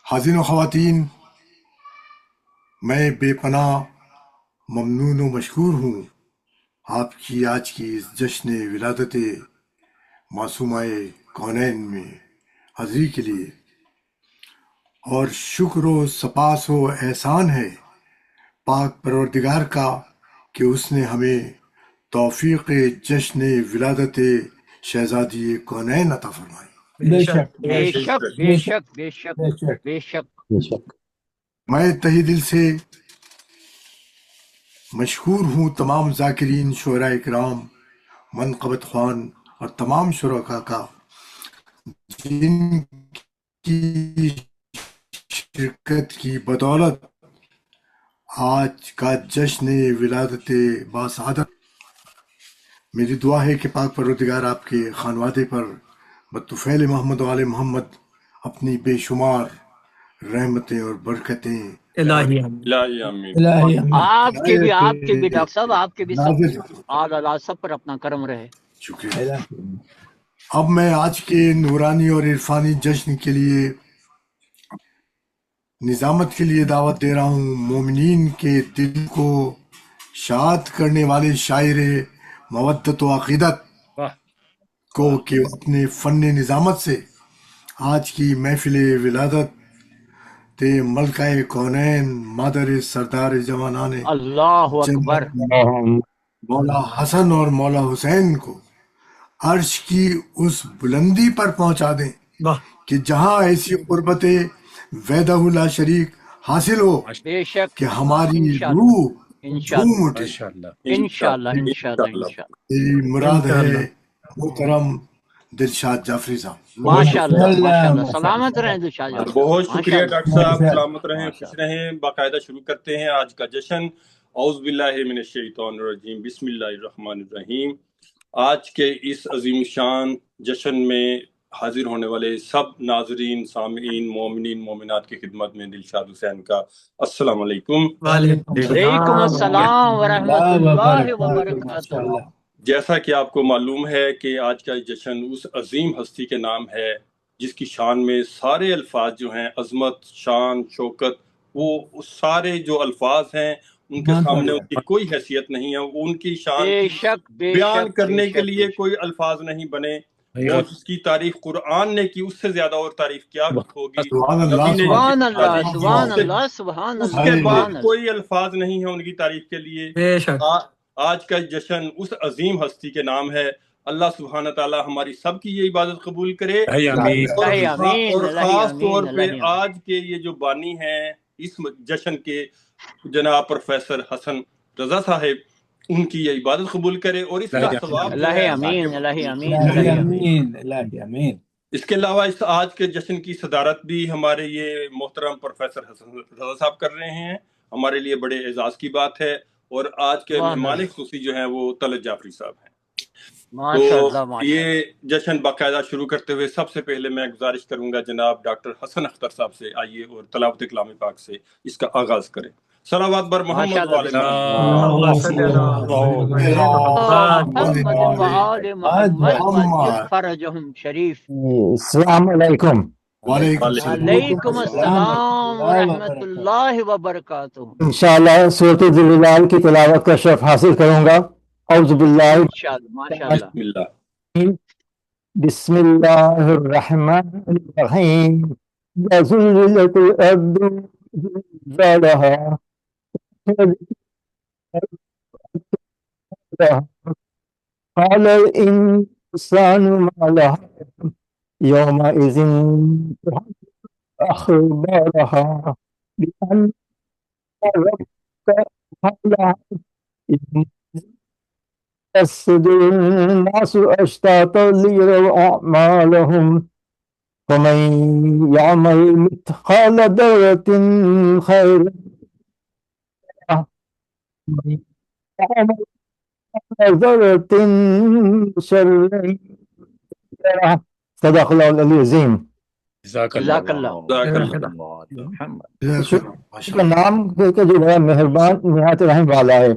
حاضرین و خواتین، میں بے پناہ ممنون و مشکور ہوں آپ کی آج کی اس جشن ولادت معصومہ کونین میں حاضری کے لیے، اور شکر و سپاس و احسان ہے پاک پروردگار کا کہ اس نے ہمیں توفیق جشن ولادت شہزادی کونین عطا فرمائی۔ بے شک بے شک بے شک بے شک بے شک بے شک بے شک۔ میں تہی دل سے مشکور ہوں تمام ذاکرین، شعراء اکرام، منقبت خوان اور تمام شرکاء کا جن کی شرکت کی بدولت آج کا جشن ولادت باسعادت۔ میری دعا ہے کہ پاک پروردگار آپ کے خانوادے پر بطفیل محمد و آل محمد اپنی بے شمار رحمتیں اور برکتیں الہی الہی آمین۔ الہی آمین۔ آپ کے بھی ڈاکٹر صاحب، آپ کے بھی سب نازل آل سب پر اپنا کرم رہے۔ شکریہ۔ الہی۔ اب میں آج کے نورانی اور عرفانی جشن کے لیے نظامت کے لیے دعوت دے رہا ہوں مومنین کے دل کو شاد کرنے والے شاعر مودت و عقیدت کو کہ اپنے فن نظامت سے آج کی محفل ولادت ملکہ کونین مادر سردار جوانان اللہ اکبر۔ مولا حسن اور مولا حسین کو عرش کی اس بلندی پر پہنچا دیں کہ جہاں ایسی قربت وحدہ لا شریک حاصل ہو بے شک کہ ہماری انشاءاللہ، روح انشاءاللہ جھوم اٹھے۔ انشاءاللہ انشاءاللہ انشاءاللہ۔ میری مراد ہے محترم دلشاد جعفری صاحب۔ ماشاءاللہ ماشاءاللہ، سلامت رہیں دلشاد صاحب۔ بہت شکریہ ماشاءاللہ۔ ڈاکٹر صاحب، سلامت رہیں، خوش ماشاءاللہ۔ رہیں۔ باقاعدہ شروع کرتے ہیں آج کا جشن۔ اعوذ باللہ من الشیطان الرجیم، بسم اللہ الرحمن الرحیم۔ آج کے اس عظیم شان جشن میں حاضر ہونے والے سب ناظرین، سامعین، مومنین، مومنات کی خدمت میں دلشاد حسین کا السلام علیکم۔ وعلیکم السلام ورحمۃ اللہ وبرکاتہ۔ جیسا کہ آپ کو معلوم ہے کہ آج کا جشن اس عظیم ہستی کے نام ہے جس کی شان میں سارے الفاظ جو ہیں، عظمت، شان، شوکت، وہ سارے جو الفاظ ہیں ان کے سامنے ان کی کوئی حیثیت نہیں ہے۔ ان کی شان بے کی شک بے بیان شک کرنے بے کے شک لیے بے شک۔ کوئی الفاظ نہیں بنے۔ اور جس کی تعریف قرآن نے کی، اس سے زیادہ اور تعریف کیا ہوگی؟ سبحان اللہ، نبی نے سبحان کی اللہ تعریف کی، سبحان اللہ سبحان اس اللہ کے بعد سبحان اللہ۔ کوئی الفاظ نہیں ہے ان کی تعریف کے لیے۔ آج کا جشن اس عظیم ہستی کے نام ہے۔ اللہ سبحانہ تعالیٰ ہماری سب کی یہ عبادت قبول کرے، اور آمین خاص طور پہ آمین۔ آج کے یہ جو بانی ہیں اس جشن کے، جناب پروفیسر حسن رضا صاحب، ان کی یہ عبادت قبول کرے، اور اس کا ثواب جو اللہ ہے امین اللہ امین الہی اللہ امین۔ آمین الہی آمین۔ اس کے علاوہ اس آج کے جشن کی صدارت بھی ہمارے یہ محترم پروفیسر حسن رضا صاحب کر رہے ہیں۔ ہمارے لیے بڑے اعزاز کی بات ہے، اور آج کے مہمان خصوصی جو ہیں وہ طلعت جعفری صاحب ہیں۔ تو یہ جشن باقاعدہ شروع کرتے ہوئے سب سے پہلے میں گزارش کروں گا جناب ڈاکٹر حسن اختر صاحب سے، آئیے اور تلاوت کلام پاک سے اس کا آغاز کریں۔ صلوات بر محمد وعلی محمد فرجہم شریف۔ السلام علیکم۔ وعلیکم السلام ورحمۃ اللہ وبرکاتہ۔ انشاءاللہ سورۃ الجلال کی تلاوت کا شرف حاصل کروں گا۔ اعوذ باللہ ماشاءاللہ۔ بسم اللہ الرحمن الرحیم۔ وَزُلْزِلَتِ الْأَرْضُ زِلْزَالَهَا قال الإنسان ما لها يومئذ تحدث أخبارها بأن ربك أوحى يصدر الناس أشتاتا ليروا أعمالهم فمن يعمل مثقال ذرة خيرا ومن يعمل مثقال ذرة شرا يره۔ صدق اللہ العلی العظیم۔ جزاک اللہ۔ اس کا نام دے کے جو بڑا مہربان نہایت رحم والا ہے۔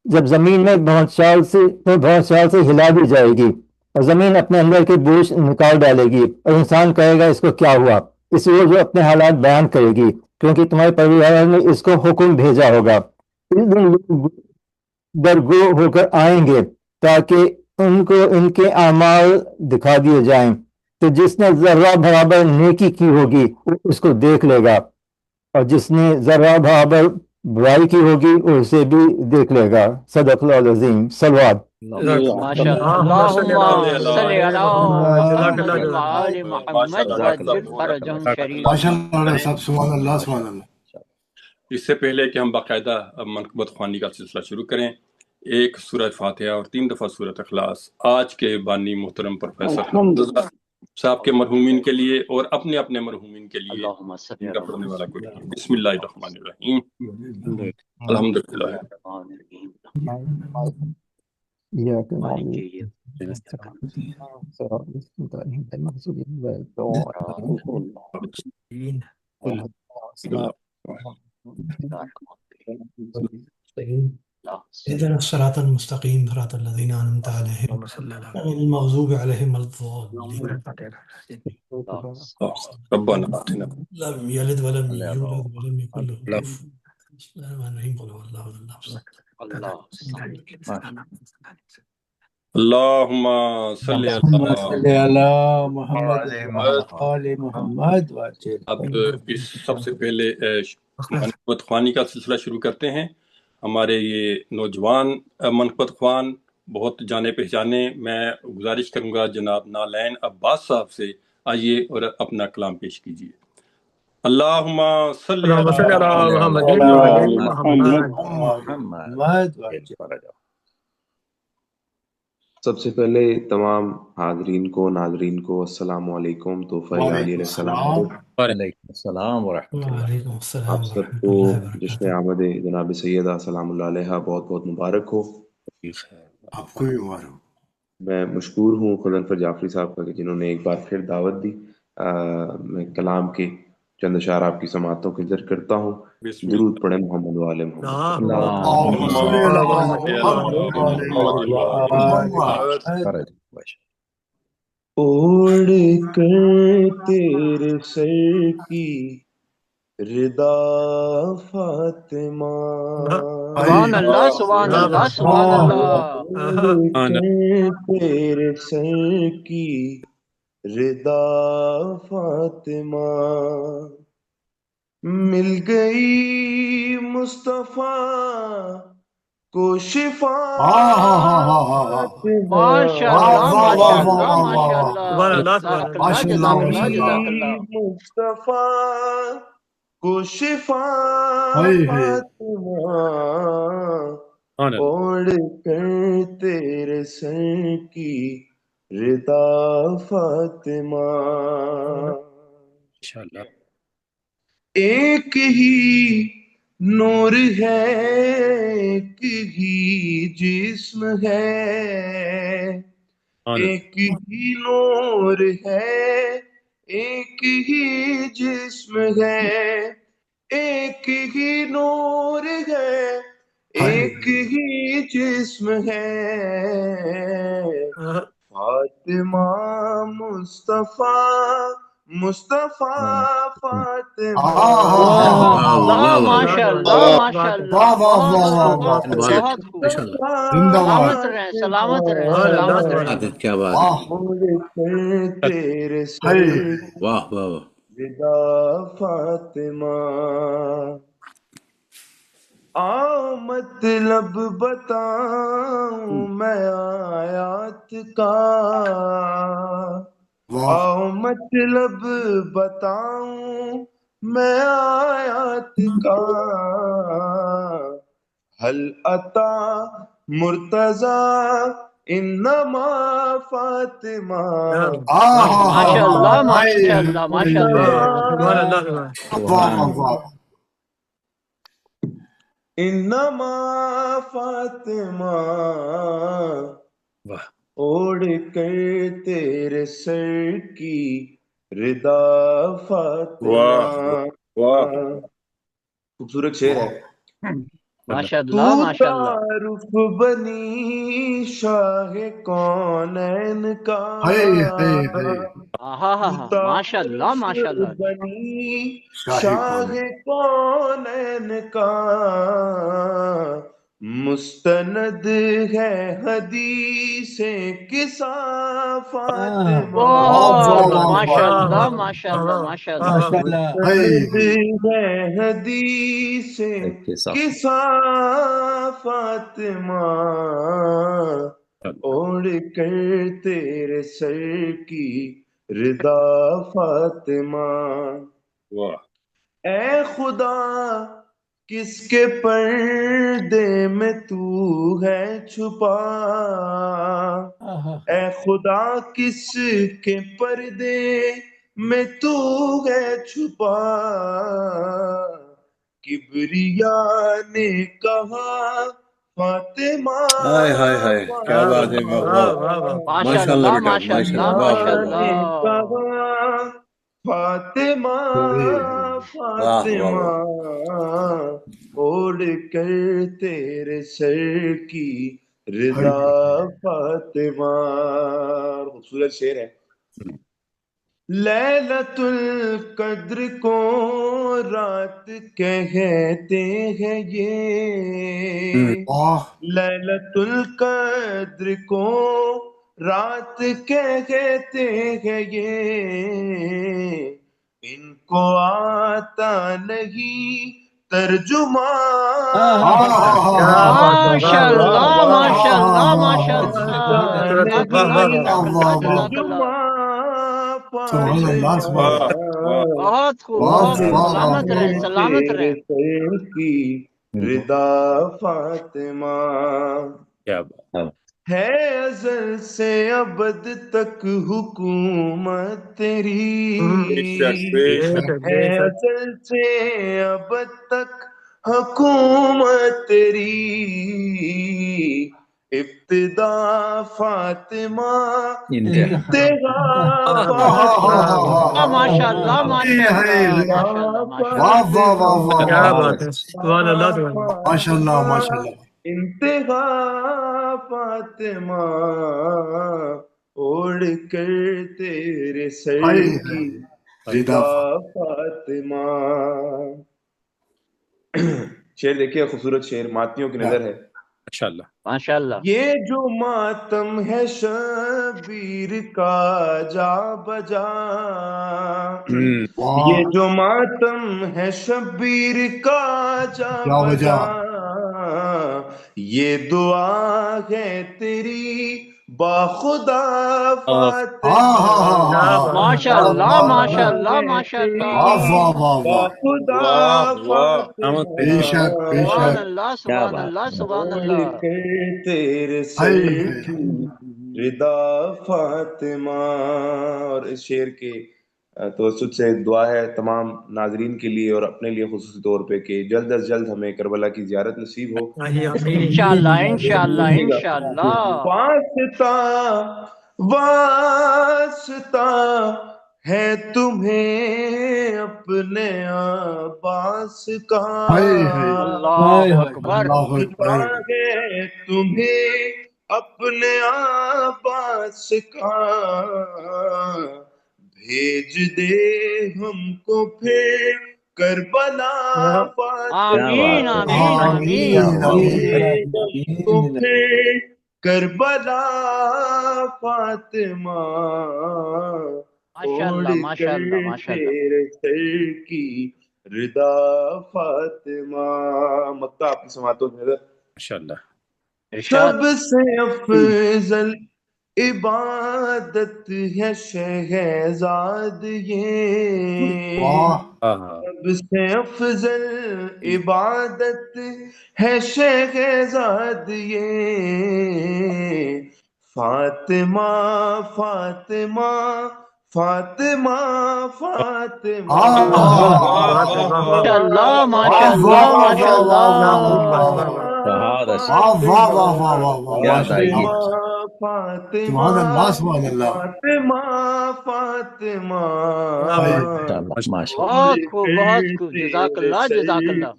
جب زمین میں بہت سال سے ہلا دی جائے گی اور زمین اپنے اندر کے بوجھ نکال ڈالے گی اور انسان کہے گا اس کو کیا ہوا، اس روز وہ اپنے حالات بیان کرے گی، کیونکہ تمہارے پروردگار نے اس کو حکم بھیجا ہوگا۔ اس دن لوگ درگو ہو کر آئیں گے تاکہ ان کو ان کے اعمال دکھا دیے جائیں، تو جس نے ذرہ برابر نیکی کی ہوگی وہ اس کو دیکھ لے گا، اور جس نے ذرہ برابر برائی کی ہوگی وہ اسے بھی دیکھ لے گا۔ صدق اللہ العظیم۔ صلوات۔ ماشاء اللہ، اللہم صلی علی محمد وآل محمد وعجل فرجہم شریف۔ ماشاء اللہ صاحب، سبحان اللہ سبحان اللہ۔ اس سے پہلے کہ ہم باقاعدہ منقبت خوانی کا سلسلہ شروع کریں، ایک سورہ فاتحہ اور 3 دفعہ سورہ اخلاص آج کے بانی محترم پروفیسر صاحب کے مرحومین کے لیے اور اپنے اپنے مرحومین کے لیے اللہم صلی ان علی کا پڑھنے والا کوئی محمد۔ بسم اللہ الرحمن الرحیم۔ الحمدللہ إياك نعبد مالک وإياك نستعين صراط المستقيم المغضوب عليهم ولا الضالين. اهدنا الصراط المستقيم صراط الذين أنعمت عليهم غير المغضوب عليهم ولا الضالين. ربنا آتنا لم يلد ولم يولد ولم يكن له كفوا أحد. قل هو الله أحد. اللہم صلی علی محمد آل محمد وعجل۔ اب اس سب سے پہلے منقبت خوانی کا سلسلہ شروع کرتے ہیں۔ ہمارے یہ نوجوان منقبت خوان بہت جانے پہچانے، میں گزارش کروں گا جناب نالین عباس صاحب سے، آئیے اور اپنا کلام پیش کیجیے۔ اللہم صلی علی محمد وعجل۔ سب سے پہلے تمام حاضرین کو، ناظرین کو السلام علیکم، تحفہ الہی علیہ السلام۔ وعلیکم السلام ورحمۃ اللہ۔ وعلیکم السلام آپ سب ورحمۃ کو اللہ جشن وبرکاتہ۔ آمد جناب سیدہ سلام اللہ علیہ بہت بہت مبارک ہو۔ آپ کو بھی مبارک ہو۔ میں مشکور ہوں خزنفر جعفری صاحب کا کہ جنہوں نے ایک بار پھر دعوت دی۔ میں کلام کے چند اشعار آپ کی سماعتوں کی ذکر کرتا ہوں۔ بسم اللہ۔ درود پڑھیں محمد وآل محمد۔ اللہم صلی علی محمد۔ اوڑھ کر تیرے سر کی ردا فاطمہ، سبحان اللہ سبحان اللہ سبحان اللہ۔ اوڑھ کر تیرے سر کی ردا فاطمہ، مل گئی مصطفیٰ کو شفا ماشاء اللہ ماشاء اللہ ماشاء اللہ، جزاک اللہ ماشاء جزاک اللہ، اللہ جزاک اللہ۔ مصطفیٰ کو شفا فاطمہ، اوڑھ کر تیرے سر کی ردا فاطمہ، ایک ہی نور ہے ایک ہی جسم ہے، ایک ہی نور ہے ایک ہی جسم ہے، ایک ہی نور ہے ایک ہی جسم ہے، فاطمہ مصطفیٰ مصطفیٰ فاطمہ۔ اللہ ماشاء اللہ ماشاء اللہ، بہت خوب، سلامت رہیں سلامت رہیں سلامت رہیں۔ کیا بات ہے، تیرے سر واہ واہ۔ ردا فاطمہ، آؤ مطلب بتاؤں میں آیات کا، آؤ مطلب بتاؤں میں آیات کا، حل عطا مرتضی انما فاطمہ، ماشاء اللہ ماشاء اللہ ماشاء اللہ۔ انما فاطمہ، اوڑھ کر تیرے سر کی ردا فاطمہ۔ خوبصورت شعر ہے۔ ماشاء اللہ ماشاء اللہ۔ تعارف بنی شاہ کونین کا، ماشاء اللہ ماشاء اللہ. بنی شاہ شاہ کونین کا مستند ہے حدیث کسافات ماشاء اللہ ماشاء اللہ ماشاء اللہ. ماشاء اللہ. مستند ہے حدیث کسافات اوڑ کر تیرے سر کی رضا فاطمہ. واہ. اے خدا کس کے پردے میں تو ہے چھپا، اے خدا کس کے پردے میں تو ہے چھپا، کبریا نے کہا فاطمہ. ہائے ہائے ہائے کیا بات ہے. ماشاء اللہ ماشاء اللہ ماشاء اللہ. فاطمہ فاطمہ اوڑھ کر تیرے سر کی رضا فاطمہ. خوبصورت شعر ہے. لیلۃ القدر کو رات کہتے ہیں یہ، لیلۃ القدر کو رات کہتے ہیں یہ، ان کو آتا نہیں ترجمہ. ماشاء اللہ ماشاء اللہ ماشاء اللہ. بہت خوب بہت خوب. سلامت رہے سلامت رہے. کی رضا فاطمہ ہے ازل سے ابد تک حکومت تیری، ہے ازل سے ابد تک حکومت تیری، ابتدا فاطمہ انتہا فاطمہ. ماشاء اللہ ماشاء اللہ ماشاء اللہ. انتہا فاطمہ اوڑھ کر تیرے سر کی رضا فاطمہ. شعر دیکھیے خوبصورت شعر، ماتمیوں کی نظر ہے. ماشاء اللہ ماشاء اللہ. یہ جو ماتم ہے شبیر کا جا بجا، یہ جو ماتم ہے شبیر کا جا بجا، یہ دعا ہے تیری باخدا فاطمہ. ماشاء اللہ ماشاء اللہ ماشاء اللہ. باخدا فاطمہ. سبحان اللہ سبحان اللہ سبحان اللہ. تیرے سر کی رضا فاطمہ. اور اس شعر کے توسط سے دعا ہے تمام ناظرین کے لیے اور اپنے لیے خصوصی طور پہ کہ جلد از جلد ہمیں کربلا کی زیارت نصیب ہو. انشاءاللہ انشاءاللہ انشاءاللہ. واسطہ واسطہ ہے تمہیں اپنے عباس کا، اللہ اکبر. ہے تمہیں اپنے عباس کا، بھیج دے ہم کو پھر کربلا آمین آمین آمین. تو پھر کربلا فاطمہ ماشاء اللہ ماشاء اللہ ماشاء اللہ. تیرے سر کی رضا فاطمہ. مکہ آپ کی سماعتوں میں ماشاء اللہ. سب سے افضل عبادت ہے شہزاد یہ، سب سے افضل عبادت ہے شہزاد یہ، فاطمہ فاطمہ فاطمہ فاطمہ. ماشاء اللہ ماشاء اللہ ماشاء اللہ. فاطمہ فاطمہ فاطمہ. بہت خوب بہت خوب. جزاک اللہ جزاک اللہ.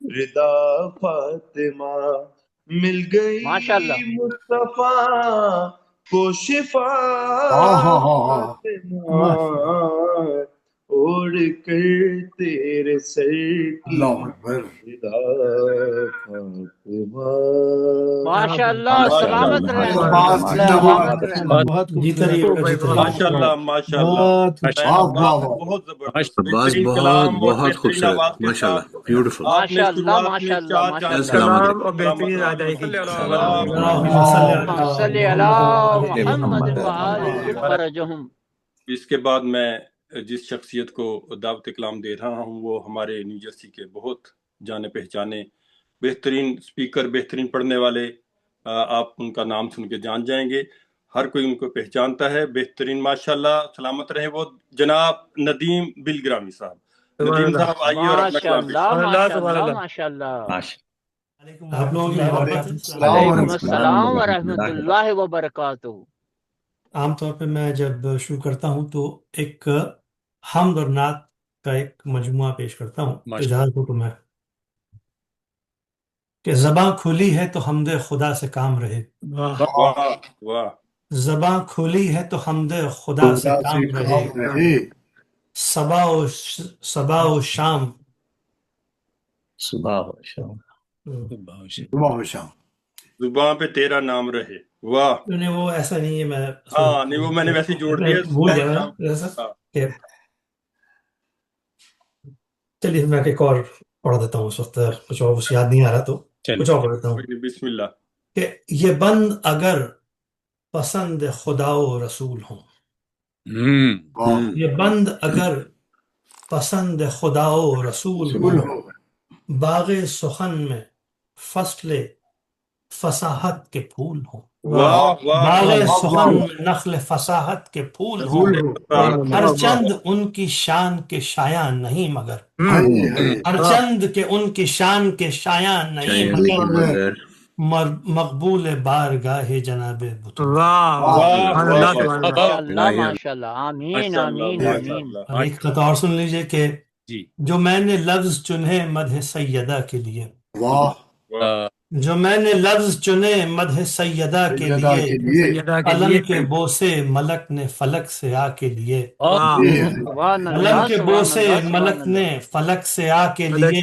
رضا فاطمہ مل گئی ماشاء اللہ. مصطفیٰ کو شفاعت ماں اوڑ کر تیرے سر کی اللہ اکبر رضا فاطمہ. ماشاء اللہ ماشاء سلامت اللہ رہیں بات زندہ سلامت باد رہیں بہت جیتا رہیے گا، جیتا رہیے ماشاء اللہ ماشاء اللہ. بہت میں واہ واہ عباس واہ بہت زبردست عباس بہترین بہت کلام اور بہت بہترین خوبصورت آواز کے ماشاء اللہ ساتھ بیوٹیفل. آپ نے ماشاء اللہ شروعات ماشاء میں اللہ 4 ماشاء چاند اللہ. السلام علیکم. اور بہترین ادائیگی. اللہم اللہم صلی صلی علی علی محمد محمد وآل جل فرجہم. اس کے بعد میں جس شخصیت کو دعوت کلام دے رہا ہوں وہ ہمارے نیو جرسی کے بہت جانے پہچانے بہترین سپیکر، بہترین پڑھنے والے. آپ ان کا نام سن کے جان جائیں گے، ہر کوئی ان کو پہچانتا ہے. بہترین ماشاءاللہ سلامت رہے وہ جناب ندیم بلگرامی صاحب. ندیم صاحب آئیے اور اپنا ماشاء کلام پیش اللہ کریں. ماشاء اللہ ماشاء اللہ. آپ لوگوں کی محبت. السلام وعلیکم علیکم. السلام ورحمۃ اللہ وبرکاتہ. عام طور پہ میں جب شروع کرتا ہوں تو ایک حمد اور نعت کا ایک مجموعہ پیش کرتا ہوں. اجازت ہو تو میں کہ زباں کھلی ہے تو حمد خدا سے کام رہے، واہ واہ. زباں کھلی ہے تو حمد خدا سے خدا کام سے رہے، کام رہے. صبا و شام صبح ہو شام صبح و شام زباں پہ تیرا نام رہے. واہ. نہیں وہ ایسا نہیں ہے، میں ہاں نہیں وہ میں نے ویسے ہی جوڑ دیا. بھول گیا صبح و شام. میں ایسا ہاں. کہ چلیے میں ایک اور پڑھ دیتا ہوں. اس وقت کچھ اور کچھ یاد نہیں آ رہا تو کچھ اور پڑھ دیتا ہوں بسم اللہ. کہ یہ بند اگر پسند خدا و رسول ہوں، واہ یہ بند اگر پسند خدا و رسول رسول ہوں، ہو باغ سخن میں فصل فصاحت کے پھول ہوں، واہ واہ باغ واہ. سخن میں نخل فصاحت کے پھول ہوں، رسول ہو. ہر چند ان کی شان کے شایان نہیں مگر، ہائے ہائے ہر چند کے ان کی شان کے شایان نہیں مگر، مگر مقبول بارگاہ جناب بطول. واہ واہ ماشاء اللہ الہی ماشاء اللہ. آمین ماشاء اللہ آمین ماشاء آمین. اللہ. اور ایک خط اور سن لیجئے کہ جو میں نے لفظ چنے مدح سیدہ کے لیے، واہ واہ جو میں نے لفظ چنے مدح سیدہ کے سیدہ لیے، کے لیے قلم کے بوسے ملک نے فلک سے آ کے لیے، یہ ہے. سبحان قلم اللہ کے سبحان بوسے اللہ ملک سبحان نے اللہ. فلک سے آ کے لیے،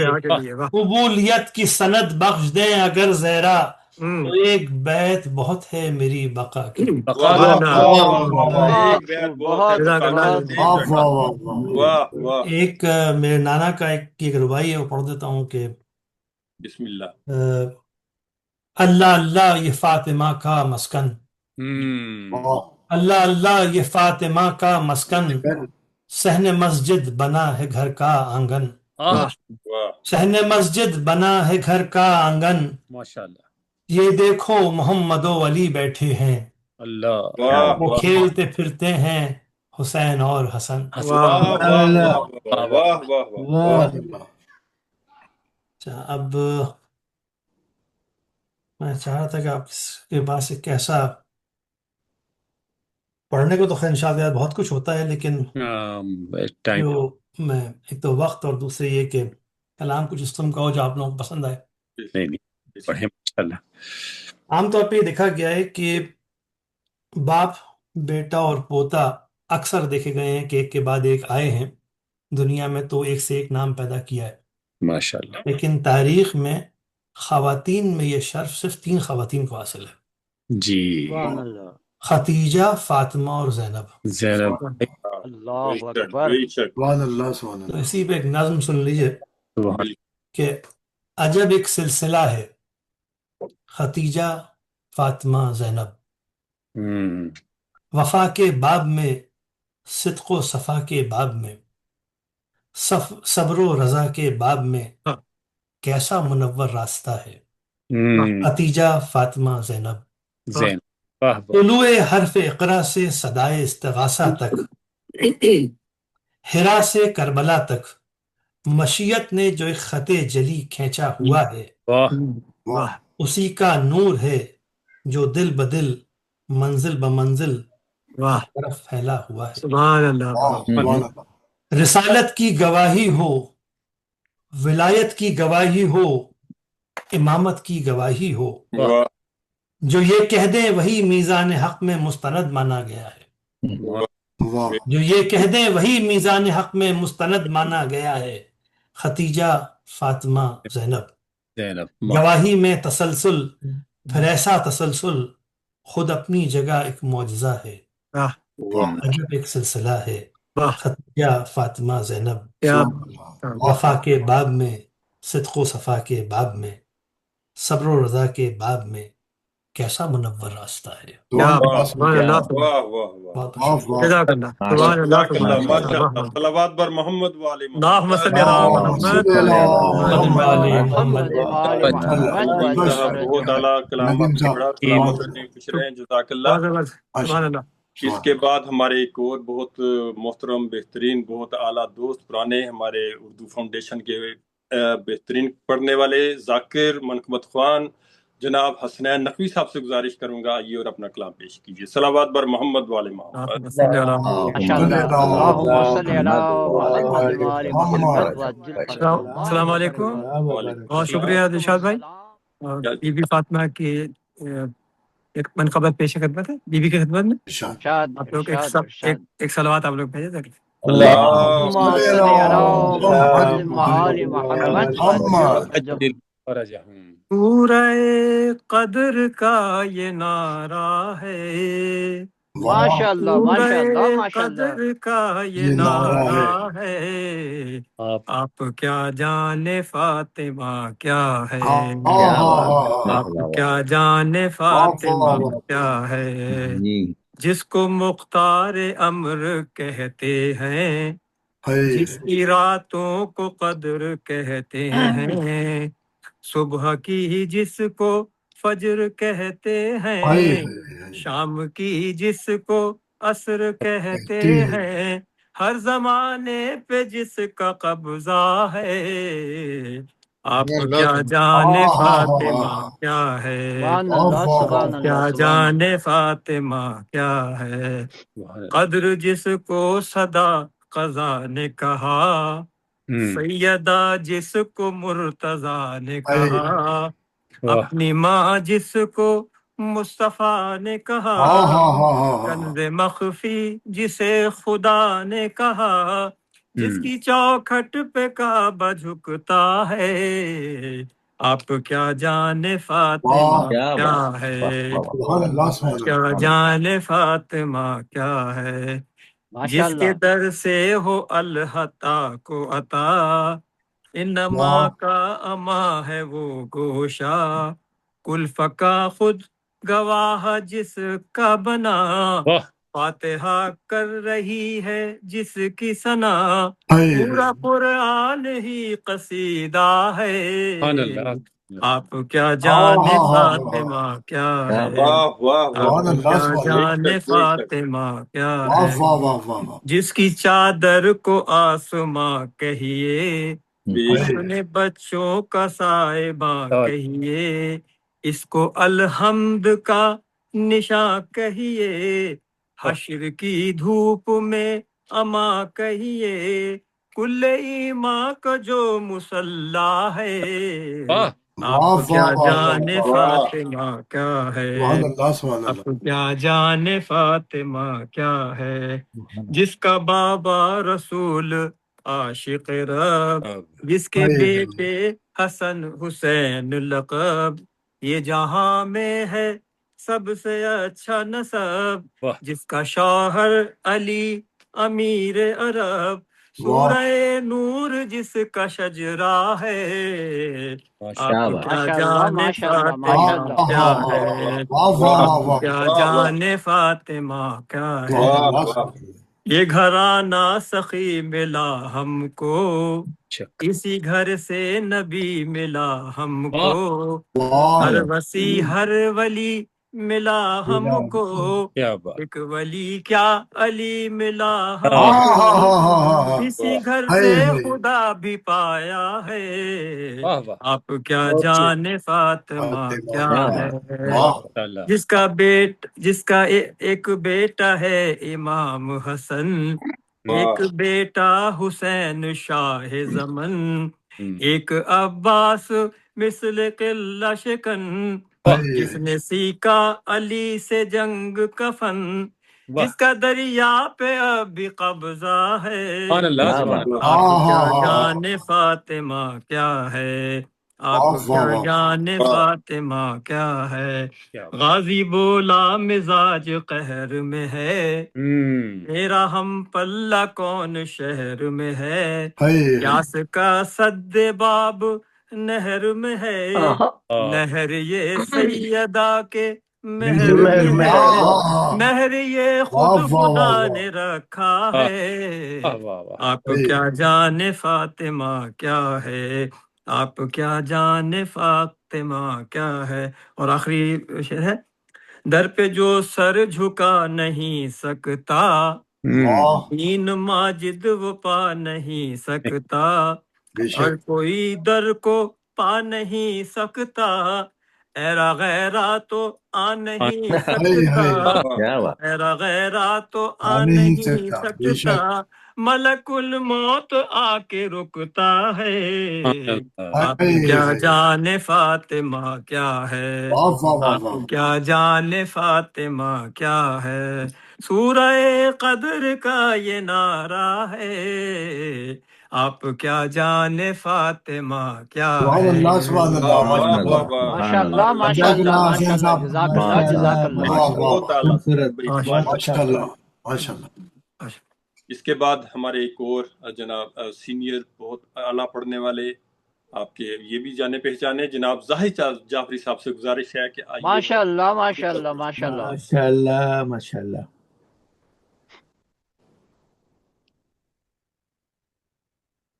قبولیت کی سند بخش دیں اگر زہرا، تو ایک بیت بہت ہے میری بقا کی. واہ واہ واہ واہ. ایک بہت بیت خوب بہت بہت ہے بقا بہت کی. واہ خوب. واہ واہ واہ. واہ واہ. ایک میرے نانا کا ایک ربائی ہے، وہ پڑھ دیتا ہوں کہ بسم اللہ. اللہ اللہ یہ فاطمہ کا مسکن، واہ اللہ اللہ یہ فاطمہ کا مسکن، صحن مسجد بنا ہے گھر کا آنگن، واہ صحن مسجد بنا ہے گھر کا آنگن، یہ دیکھو محمد و علی بیٹھے ہیں، واہ وہ واہ. کھیلتے پھرتے ہیں حسین اور حسن. واہ واہ واہ واہ واہ واہ. اچھا، اب میں چاہ رہا تھا کہ آپ کے پاس ایک ایسا، پڑھنے کو تو خیر انشاءاللہ بہت کچھ ہوتا ہے، لیکن جو میں ایک تو وقت اور دوسرے یہ کہ کلام کچھ اس قسم کا ہو جو آپ لوگوں کو پسند آئے. عام طور پہ یہ دیکھا گیا ہے کہ باپ، بیٹا اور پوتا اکثر دیکھے گئے ہیں کہ ایک کے بعد ایک آئے ہیں دنیا میں، تو ایک سے ایک نام پیدا کیا ہے. لیکن تاریخ میں خواتین میں یہ شرف صرف 3 خواتین کو حاصل ہے، سبحان اللہ. ختیجہ، فاطمہ اور زینب. اللہ اکبر. بے شک. سبحان اللہ سبحان تو اللہ. اسی پہ ایک نظم سن لیجئے کہ عجب ایک سلسلہ ہے ختیجہ، فاطمہ، زینب، وفا کے باب میں، صدق و صفا کے باب میں، صبر و رضا کے باب میں، کیسا منور راستہ ہے ختیجہ، فاطمہ، زینب. طلوع حرف اقرا سے صدائے استغاثہ تک، ہرا سے کربلا تک، مشیت نے جو ایک خط جلی کھینچا ہوا ہے، واہ اسی کا نور ہے جو دل بدل، منزل بمنزل طرف پھیلا ہوا ہے. سبحان اللہ. رسالت کی گواہی ہو، ولایت کی گواہی ہو، امامت کی گواہی ہو، واہ جو یہ کہہ دیں وہی میزان حق میں مستند مانا گیا ہے، واہ جو یہ کہہ دیں وہی میزان حق میں مستند مانا گیا ہے، ختیجہ فاطمہ زینب گواہی میں تسلسل، پھر ایسا تسلسل خود اپنی جگہ ایک معجزہ ہے، عجب ایک سلسلہ ہے، ختیجہ فاطمہ زینب وفا کے باب میں، صدق و صفا کے باب میں، صبر و رضا کے باب میں کیسا منور راستہ ہے۔ جزاک اللہ ماشاء اللہ صلوات بر محمد وعلی محمد محمد وآل محمد بہت اعلیٰ کلام آپ نے پڑھا، سلامت رہیں، خوش رہیں، جزاک اللہ۔ اس کے بعد ہمارے ایک اور بہت محترم بہترین بہت اعلیٰ دوست پرانے ہمارے اردو فاؤنڈیشن کے بہترین پڑھنے والے ذاکر منقبت خوان جناب حسنین نقوی صاحب سے گزارش کروں گا آئیے اور اپنا کلام پیش کیجیے۔ صلوات بر محمد والے محمد۔ ماشاء اللہ، اللہم صلی علی محمد وآل محمد وعجل فرجهم۔ السلام علیکم، بہت شکریہ دلشاد بھائی، اور بی بی فاطمہ کی ایک منقبت پیش خدمت ہے، بی بی کی خدمت میں ارشاد آپ لوگ ارشاد ایک صلوات آپ لوگ بھیجے تھے۔ اللہم صلی علی محمد وآل محمد وعجل فرجهم۔ سورہ قدر کا یہ نعرہ ہے، ماشاء اللہ ماشاء اللہ سورہ ماشاء اللہ۔ قدر کا یہ نعرہ ہے، آپ کیا جانے فاطمہ کیا ہے، آپ کیا جانے فاطمہ کیا ہے، جس کو مختار امر کہتے ہیں، جس کی راتوں کو قدر کہتے ہیں، صبح کی جس کو فجر کہتے ہیں، شام کی جس کو عصر کہتے ہیں، ہر زمانے پہ جس کا قبضہ ہے، آپ کیا جانے فاطمہ کیا ہے، سبحان اللہ سبحان کیا اللہ سبحان جانے فاطمہ کیا ہے، قدر جس کو صدا قضا نے کہا، سیدہ جس کو مرتضیٰ نے کہا، اپنی ماں جس کو مصطفیٰ نے کہا، کنز مخفی جسے خدا نے کہا، جس کی چوکھٹ پہ کعبہ جھکتا ہے، آپ کیا جانے فاطمہ کیا ہے، کیا جانے فاطمہ کیا ہے، ماشاء جس کے اللہ۔ در سے ہو الحطا کو عطا، انما کا اما ہے وہ گوشہ، کل فقا خود گواہ جس کا بنا، فاتحہ کر رہی ہے جس کی ثنا، پورا قرآن ہی قصیدہ ہے، آپ کیا جانے فاطمہ کیا ہے، واہ واہ واہ، آپ کیا جانے فاطمہ کیا ہے، جس کی چادر کو آسماں کہیے، اپنے بچوں کا صاحبہ کہیے، اس کو الحمد کا نشاں کہیے، حشر کی دھوپ میں اما کہیے، کل ایمان کا جو مسلح ہے، آپ کیا جانے فاطمہ کیا ہے، آپ کیا جانے فاطمہ کیا ہے، جس کا بابا رسول عاشق رب، جس کے بیٹے حسن حسین لقب، یہ جہاں میں ہے سب سے اچھا نسب، جس کا شوہر علی امیر عرب، سورہ نور جس کا شجرہ ہے، آپ کیا ماشاء اللہ جانے ماشاء اللہ ماشاء فاطمہ اللہ۔ کیا ہے، آپ کیا جانے فاطمہ کیا ہے، یہ گھرانہ سخی ملا ہم کو، اسی گھر سے نبی ملا ہم کو، ہر وسیع ہر ولی ملا ہم کو، ایک ولی کیا علی ملا ہم کو، اسی گھر سے خدا بھی پایا ہے، آپ کیا جانے فاطمہ کیا ہے، جس کا ایک بیٹا ہے امام حسن، ایک بیٹا حسین شاہ زمن، ایک عباس مثل قلہ شکن، ہائے جس نے سیکا علی سے جنگ کفن، جس کا دریا پہ اب بھی قبضہ ہے، آپ ہاں کیا ہاں ہاں جانے فاطمہ کیا ہے، آپ واہ واہ کیا واہ جانے فاطمہ کیا ہے، غازی بولا مزاج قہر میں ہے، میرا ہم پلہ کون شہر میں ہے، ہائے ہائے پیاس کا سد باب نہر میں ہے، نہر یہ سیدہ کے مہر مہر میں میں ہاں ہے، ہاں ہاں مہر یہ خود واہ واہ خدا واہ واہ نے رکھا ہے، آپ ہائے کیا جانے فاطمہ کیا ہے، آپ کیا جانے فاطمہ کیا ہے۔ اور آخری شعر ہے، در پہ جو سر جھکا نہیں سکتا، واہ دین ماجد وہ پا نہیں سکتا، بے اور شک کوئی در کو پا نہیں سکتا، ایرا غیرہ تو آ نہیں ہائے سکتا، ہائے ایرا غیرہ تو آ آ نہیں نہیں سکتا بے سکتا، شک ملک الموت آ کے رکتا ہے، آپ ہائے کیا ہائے جانے فاطمہ کیا ہے، واہ واہ واہ آپ واہ کیا جانے فاطمہ کیا ہے، سورہ قدر کا یہ نعرہ ہے، آپ کیا جانے فاطمہ کیا سبحان ہے۔ اللہ ماشاء واہ واہ اللہ واہ، ماشاء اللہ ماشاء جزاک اللہ اللہ ماشاء حسین اللہ، صاحب جزاک اللہ ماشاء جزاک اللہ اللہ۔ واہ واہ بہت اعلیٰ بڑی کمال کی ماشاء بات ہے۔ اللہ ماشاء اللہ اس کے بعد ہمارے ایک اور جناب سینئر بہت اعلیٰ پڑھنے والے آپ کے یہ بھی جانے پہچانے جناب زاہد جعفری صاحب سے گزارش ہے کہ آئیے ماشاء اللہ ماشاء اللہ ماشاء اللہ۔ ماشاء اللہ ماشاء اللہ۔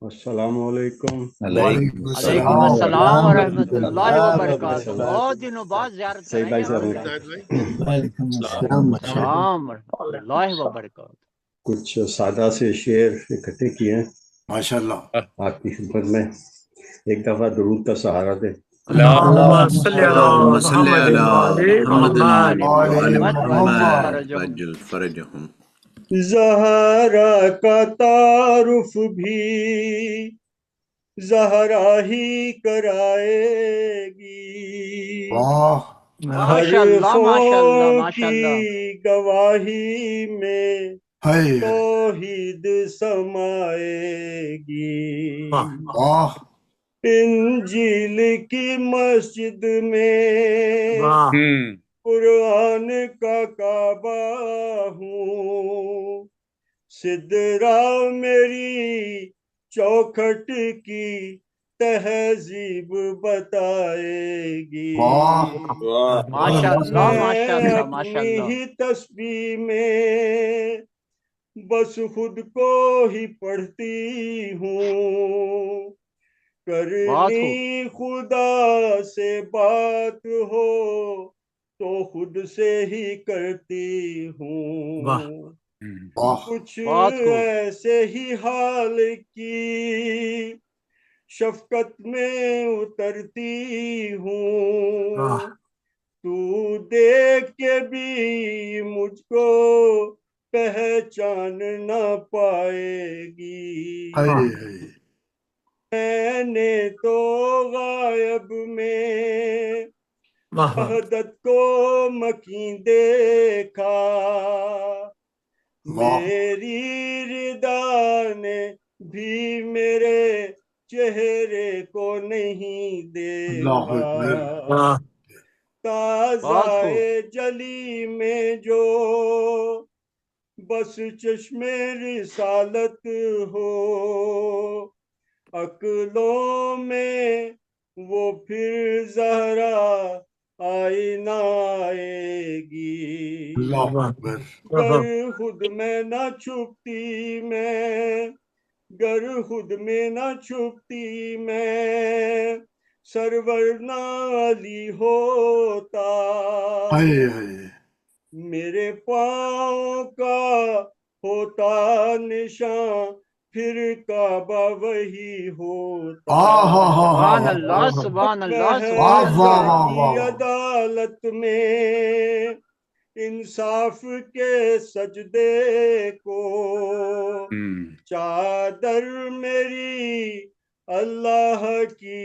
السلام علیکم۔ وعلیکم علیکم السلام السلام ورحمۃ ورحمۃ اللہ اللہ وبرکاتہ، بہت دنوں بعد زیارت کر سعید رہے بھائی ہیں سے آپ ہوں، کی آپ۔ وعلیکم السلام ماشاء اللہ۔ السلام ورحمۃ اللہ وبرکاتہ۔ کچھ سادہ سے شعر اکٹھے کیے ہیں ماشاء اللہ آپ کی خدمت میں، ایک دفعہ درود کا سہارا دیں۔ اللہم صلی علی اللهم صل محمد على وعلی محمد محمد۔ آل محمد وعجل محمد فرجهم۔ وعجل فرجهم۔ زہرا کا تعارف بھی زہرا ہی کرائے گی، واہ ماشاء اللہ ماشاء اللہ حرفوں ماشاء اللہ۔ کی گواہی میں ہائے ہائے توحید سمائے گی، واہ انجیل کی مسجد میں واہ قرآن کا کعبہ ہوں، سدرا میری چوکھٹ کی تہذیب بتائے گی، واہ واہ ماشاء اللہ میں ماشاء اللہ ماشاء اپنی اللہ۔ ہی تسبیح میں بس خود کو ہی پڑھتی ہوں، بہت خوب۔ کرنی خدا سے بات ہو تو خود سے ہی کرتی واہ ہوں، واہ کچھ بہت خوب۔ ایسے ہی حال کی شفقت میں اترتی ہوں، واہ تو دیکھ کے بھی مجھ کو پہچان نہ پائے گی، ہائے واہ ہائے میں نے تو غائب میں واہ واہ وحدت کو مکیں دیکھا، واہ میری ردا نے بھی میرے چہرے کو نہیں اللہ دیکھا، اکبر واہ تازہ بہت خوب۔ جلی میں جو بس چشم رسالت ہو، عقلوں میں وہ پھر زہرا آئینہ آئے گی، اللہ واہ اکبر گر خود میں نہ چھپتی میں، گر خود میں نہ چھپتی میں سرور نہ علی ہوتا، ہائے ہائے میرے پاؤں کا ہوتا نشان پھر کعبہ وہی ہوتا، ہاں ہاں ہاں ہاں سبحان ہاں اللہ سبحان اللہ واہ سبحان بحث واہ اللہ۔ واہ کی واہ واہ عدالت میں انصاف کے سجدے کو، چادر میری اللہ کی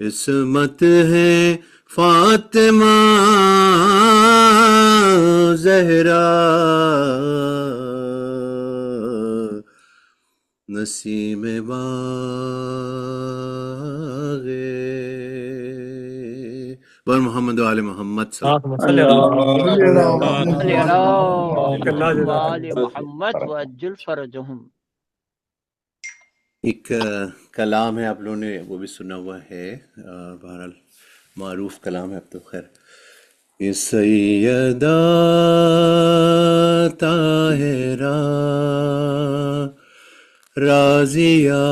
عصمت ہے فاطمہ زہرا نسیم باغ بر محمد و آل محمد صلی صلی صلی علی اللہ آل محمد وعجل فرجہم. ایک کلام ہے، آپ لوگوں نے وہ بھی سنا ہوا ہے، بہرحال معروف کلام ہے اب تو خیر. یہ سیدہ طاہرہ راضیہ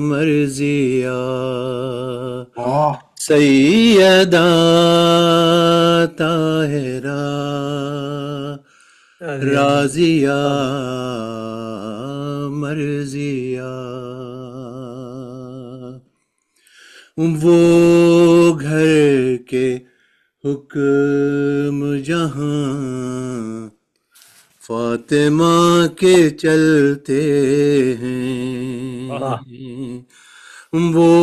مرضیہ سیدہ طاہرہ راضیہ مرضیہ، وہ گھر کے حکم جہاں فاطمہ کے چلتے ہیں، وہ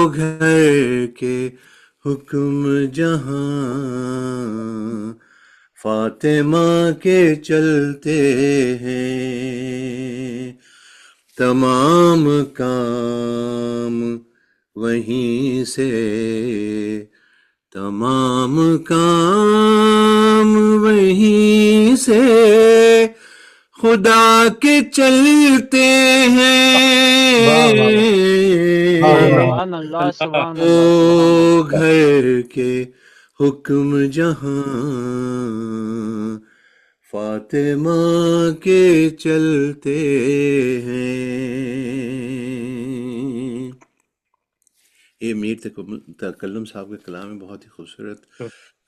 گھر کے حکم جہاں فاطمہ کے چلتے ہیں، تمام کام وہیں سے، تمام کام وہیں سے خدا کے چلتے ہیں، سبحان اللہ سبحان وہ اللہ. گھر کے حکم جہاں فاطمہ کے چلتے ہیں. یہ میر تکلم صاحب کے کلام ہے، بہت ہی خوبصورت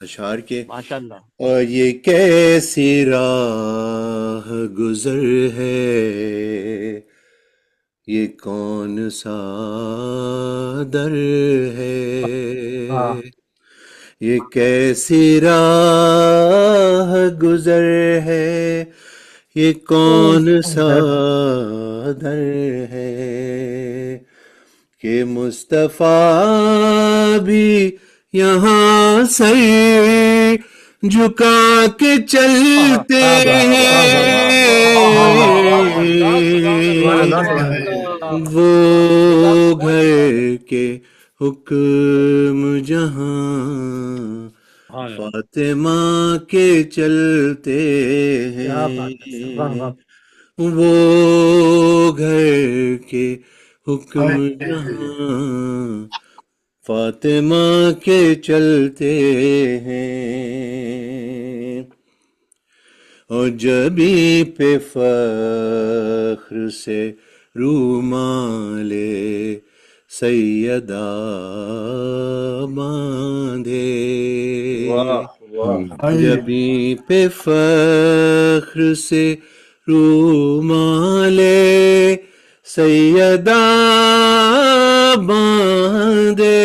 اشعار کے. ماشاء اللہ. اور یہ کیسی راہ گزر ہے، یہ کون سا در ہے، یہ کیسی راہ گزر ہے، یہ کون سا در ہے کہ مصطفیٰ بھی یہاں سر جھکا کے چلتے ہیں، وہ گھر کے حکم جہاں فاطمہ کے چلتے ہیں، وہ گھر کے حکم جہاں فاطمہ کے چلتے ہیں. اور جبی پہ فخر سے رومالے سیدہ باندھے، جبی پہ فخر سے رومالے سیدہ باندھے،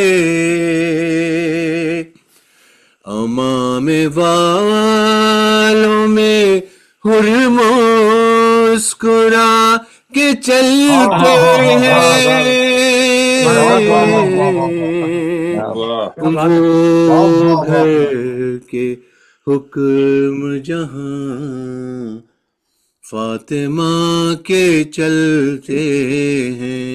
امام والوں میں ہر مسکرا کے چلتے ہیں، وہ گھر کے حکم جہاں فاطمہ کے چلتے ہیں.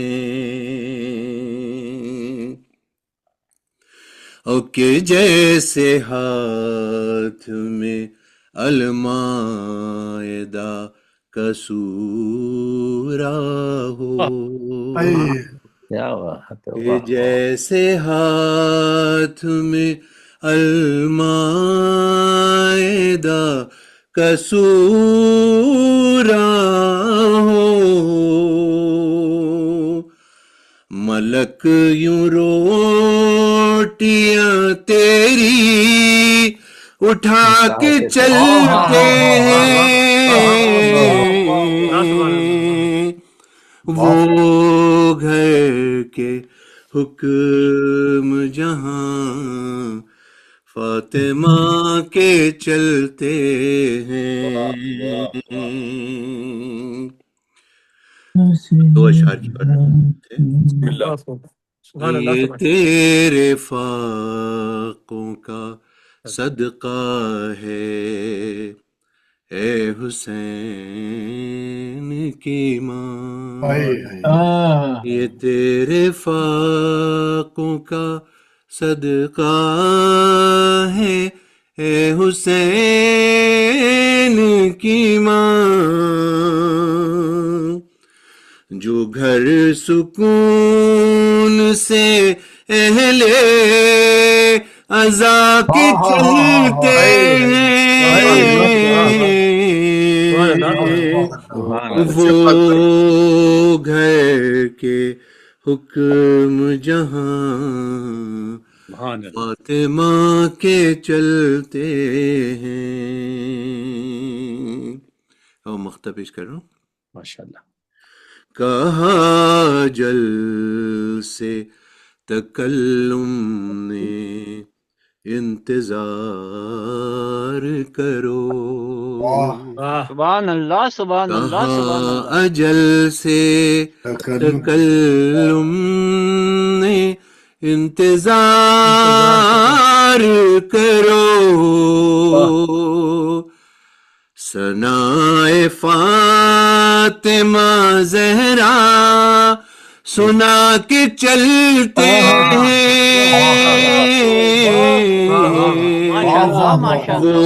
اور کہ جیسے ہاتھ میں المائدہ کا سورہ ہو، کہ جیسے ہاتھ میں المائدہ کا سورہ ہو، ملک یوں روٹیاں تیری اٹھا کے چلتے ہیں، وہ گھر کے حکم جہاں فاطمہ کے چلتے ہیں. دو اشعار کی بات ہے. سبحان اللہ یہ سبحان تیرے فاقوں کا صدقہ ہے اے حسین کی ماں، ہائے یہ تیرے فاقوں کا صدقہ ہے اے حسین کی ماں، جو گھر سکون سے اہل عزا کے چلتے وہ گھر کے حکم جہاں فاطمہ کے چلتے ہیں. اور مقطع پیش کر رہا ہوں. ماشاء اللہ. کہا جل سے تکلم نے انتظار کرو، سبحان اللہ سبحان اللہ سبحان کہا اللہ. اجل سے تکلم نے انتظار کرو، ثنائے فاطمہ زہرا سنا کے چلتے ہیں، وہ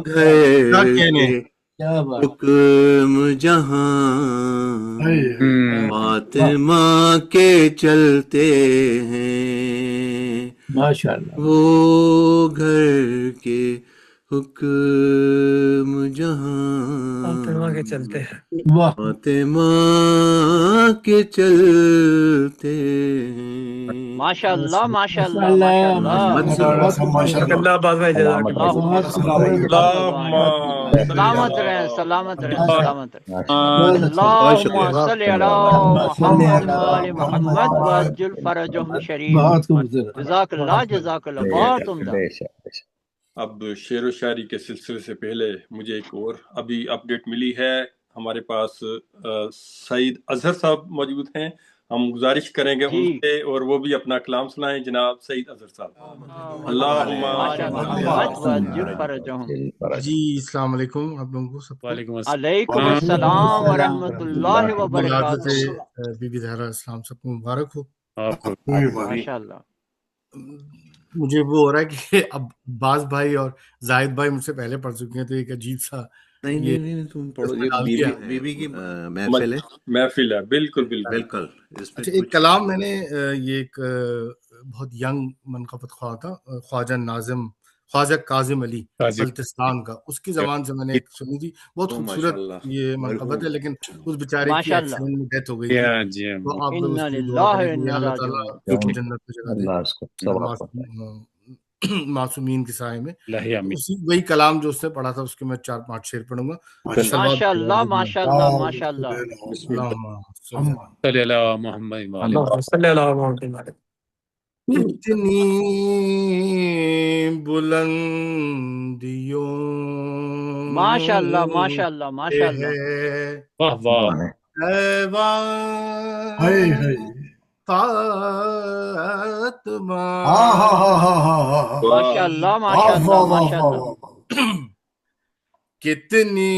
گھر کے حکم جہاں فاطمہ کے چلتے ہیں، ماشاءاللہ. وہ گھر کے حکم جہاں فاطمہ کے چلتے ہیں. واہ فاطمہ کے چلتے ہیں. ماشاء اللہ ماشاء اللہ ماشاءاللہ. ماشاء اللہ. ماشاء اللہ. اللہ باز بھائی جزاک اللہ. سلامت رہیں سلامت رہیں سلامت رہیں. بہت شکریہ. اللہم صلی علی محمد و آل محمد وعجل فرجہم شریف. بہت خوبصورت. جزاک اللہ جزاک اللہ. بہت عمدہ. اب شعر و شاعری کے سلسلے سے پہلے مجھے ایک اور ابھی اپڈیٹ ملی ہے. ہمارے پاس سعید اظہر صاحب موجود ہیں، ہم گزارش کریں گے ان سے اور وہ بھی اپنا کلام سنائیں. جناب سعید اظہر صاحب. اللہم محمد وعجل فرجہم. جی السلام علیکم آپ لوگوں کو سب کو. وعلیکم السلام. علیکم السلام ورحمۃ اللہ وبرکاتہ. بی بی زہرا اسلام سب کو مبارک ہو. ماشاء اللہ. مجھے وہ ہو رہا ہے کہ اب باز بھائی اور زاہد بھائی مجھ سے پہلے پڑھ چکے ہیں تو ایک عجیب سا نہیں تم پڑھو. بی بی کی محفل ہے. محفل ہے. بالکل بالکل. بالکل. اچھا ایک کلام میں نے یہ ایک بہت ینگ منقبت خواہ تھا، خواجہ کاظم علی بلتستان کا، اس کی زبان سے میں نے ایک سنی تھی. بہت خوبصورت یہ منقبت ہے، لیکن اس بیچارے کی ایکسیڈنٹ میں ڈیتھ ہو گئی تھی. تو آپ لوگ اس کی دعا کریں کہ اللہ تعالیٰ جنت میں جگہ دے معصومین کے سائے میں. وہی کلام جو اس نے پڑھا تھا اس کے میں 4-5 شعر پڑھوں گا. ماشاء اللہ ماشاء اللہ ماشاء اللہ. صلی اللہ محمد صلی اللہ محمد. اتنی بلندیوں ماشاء اللہ ماشاء اللہ ماشاء اللہ. واہ واہ. فاطمہ ماشاء اللہ ماشاء اللہ ماشاء اللہ. کتنی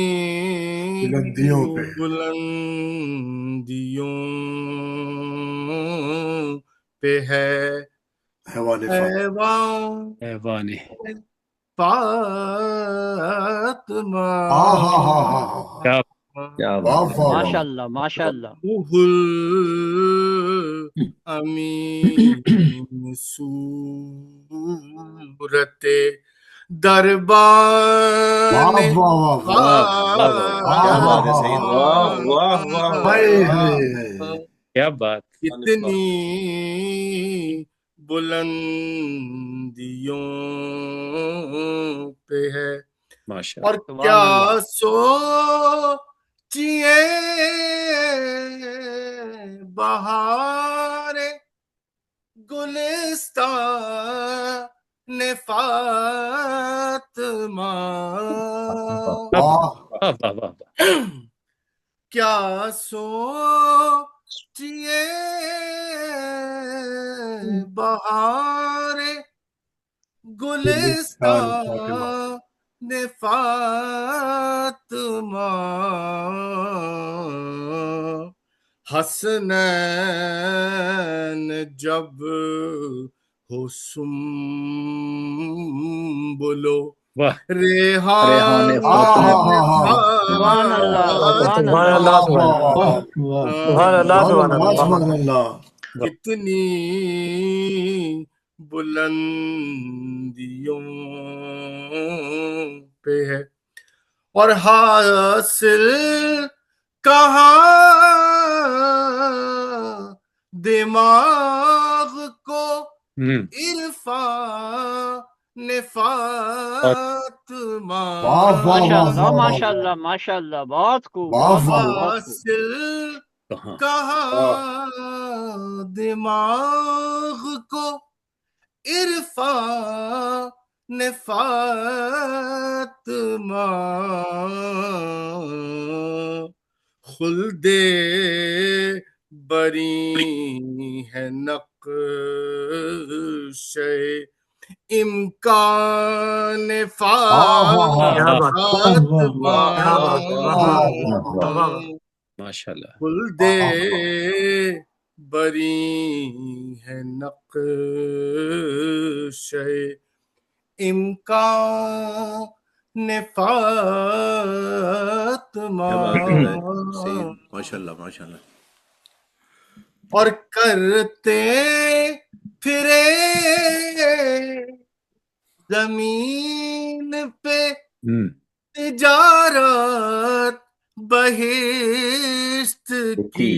بلندیوں پہ ہے ایوان فاطمہ. ماشاء اللہ ماشاء اللہ. امین صورت دربان کیا بات. کتنی بلندیوں پہ ہے ماشاءاللہ. اور کیا سوچیے بہار گلستان فاطمہ. کیا سوچیے بہار گلستان فاطمہ حسنین جب ہو سنبلو ریحان سبحان اللہ سبحان اللہ سبحان اللہ کتنی بلندیوں پہ ہے اور حاصل کہاں دماغ کو عرفان فاطمہ ماشاء اللہ ماشاء اللہ بہت خوب حاصل کہاں دماغ کو عرفان فاطمہ خلد بری ہے نقش امکان فاطمہ ماشاءاللہ خلد بری ہے نقش امکان فاطمہ ماشاءاللہ ماشاءاللہ اور کرتے پھرے زمین پہ تجارت بہشت کی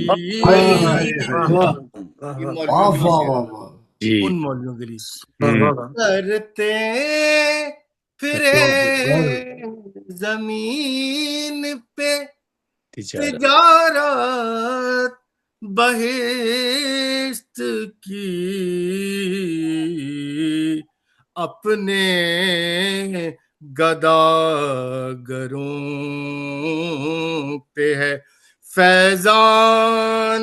ان مولویوں کے لیے کرتے پھرے زمین پہ تجارت بہشت کی اپنے گداگروں پہ ہے فیضان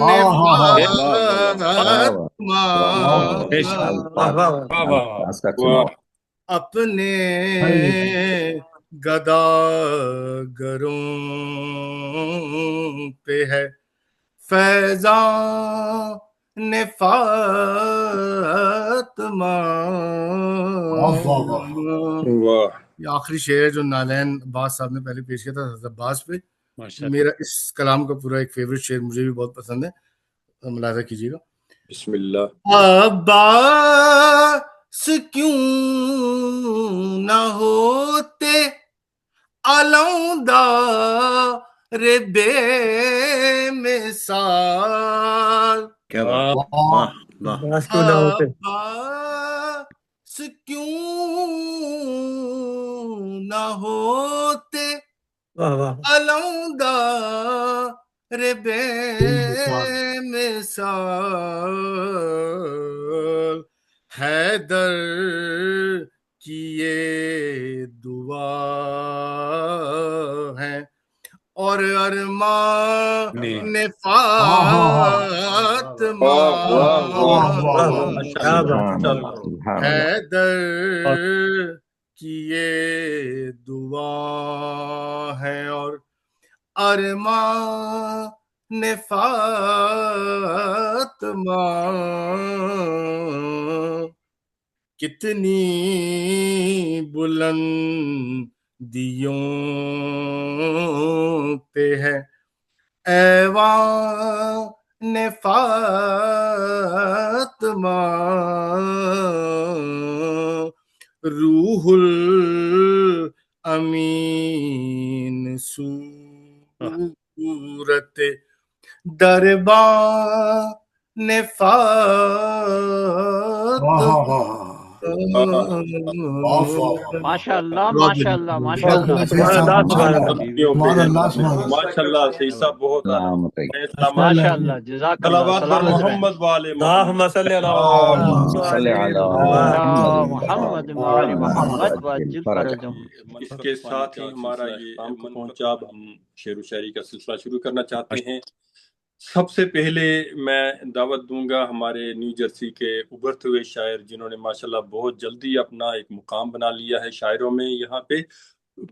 اپنے گداگروں پہ ہے فیضان فاطمہ. یہ آخری شعر جو نالین عباس صاحب نے پہلے پیش کیا تھا حضرت عباس پہ، میرا اس کلام کا پورا ایک فیوریٹ شعر، مجھے بھی بہت پسند ہے، ملاحظہ کیجیے گا. بسم اللہ. عباس کیوں نہ ہوتے علمدار بے مثال، کیا بات، عباس کیوں نہ ہوتے علمدار بے مثال. حیدر کی یہ دعا ہے اور ارمان فاطمہ، حیدر کی یہ دعا ہے اور ارمان فاطمہ. کتنی بلندیوں پہ ہے ایوان فاطمہ، روح الامین صورت دربان فاطمہ. ماشاء اللہ ماشاء اللہ ماشاء اللہ ماشاء اللہ. صحیح صاحب بہت ماشاء اللہ. جزاک اللہ. محمد والے اللہم صلی علی محمد محمد وجل فرجہم. اس کے ساتھ ہی ہمارا یہ من پنجاب ہم شعر و شاعری کا سلسلہ شروع کرنا چاہتے ہیں. سب سے پہلے میں دعوت دوں گا ہمارے نیو جرسی کے ابھرتے ہوئے شاعر جنہوں نے ماشاءاللہ بہت جلدی اپنا ایک مقام بنا لیا ہے شاعروں میں یہاں پہ.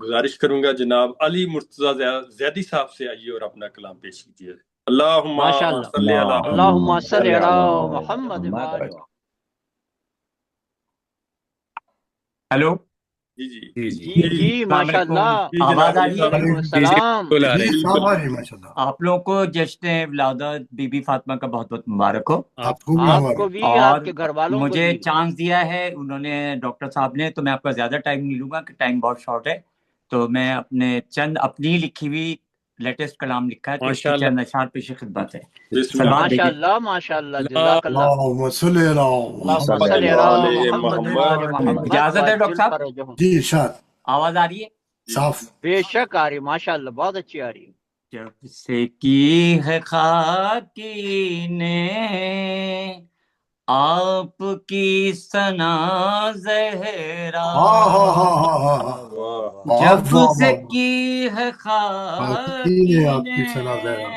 گزارش کروں گا جناب علی مرتضی زیدی صاحب سے آئیے اور اپنا کلام پیش کیجیے. اللہم ماشاءاللہ صلی علی اللہم صلی علی محمد وآلہ. ہیلو. جی جی جی جی السلام علیکم. ماشاءاللہ. جی آواز جناب آ علی رہی ہے؟ صاحب. وعلیکم السلام. جی صاحب آ رہی ہے ماشاءاللہ. آپ لوگوں کو جشن ولادت بی بی فاطمہ کا بہت بہت مبارک ہو. آپ کو بھی آپ ہمارا. کو بھی آپ اور کے گھر والوں کو مجھے بھی. چانس دیا ہے انہوں نے ڈاکٹر صاحب نے، تو میں آپ کا زیادہ ٹائم نہیں لوں گا کہ ٹائم بہت شارٹ ہے. تو میں اپنے چند اپنی لکھی ہوئی لیٹسٹ کلام لکھا ہے تو اس کی چند اشعار پیش خدمت ہے. بسم اللہ. سلوات دیکھیں. ماشاءاللہ ماشاءاللہ جزاک اللہ. اللہم صلی علی اللہم محمد. صلی علی محمد وآل محمد اجازت ہے ڈاکٹر وعجل صاحب؟ فرجہم. جی ارشاد. آواز آ رہی ہے؟ صاف. بے شک آ رہی ماشاءاللہ بہت اچھی آ رہی ہے. جب سے کی ہے خاکی نے آپ کی ثنا زہرا، ہاں ہاں ہاں ہاں ہاں ہاں. واہ جب واہ سے واہ. کی ہے باقی نے خاکی آپ کی نے سنا زہرا.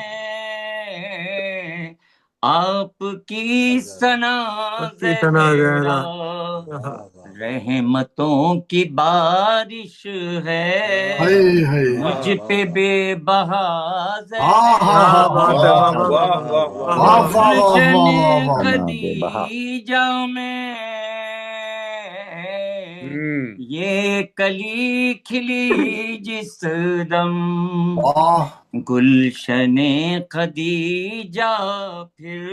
آپ کی ثنا زہرا، رحمتوں کی بارش ہے ہائے ہائے. مجھ پہ بے بہا ہاں ہاں ہاں زہرا. ہاں. واہ واہ واہ واہ واہ واہ. واہ واہ گلشن واہ واہ واہ. خدیجہ میں یہ کلی کھلی جس دم، واہ. گلشن خدیجہ پھر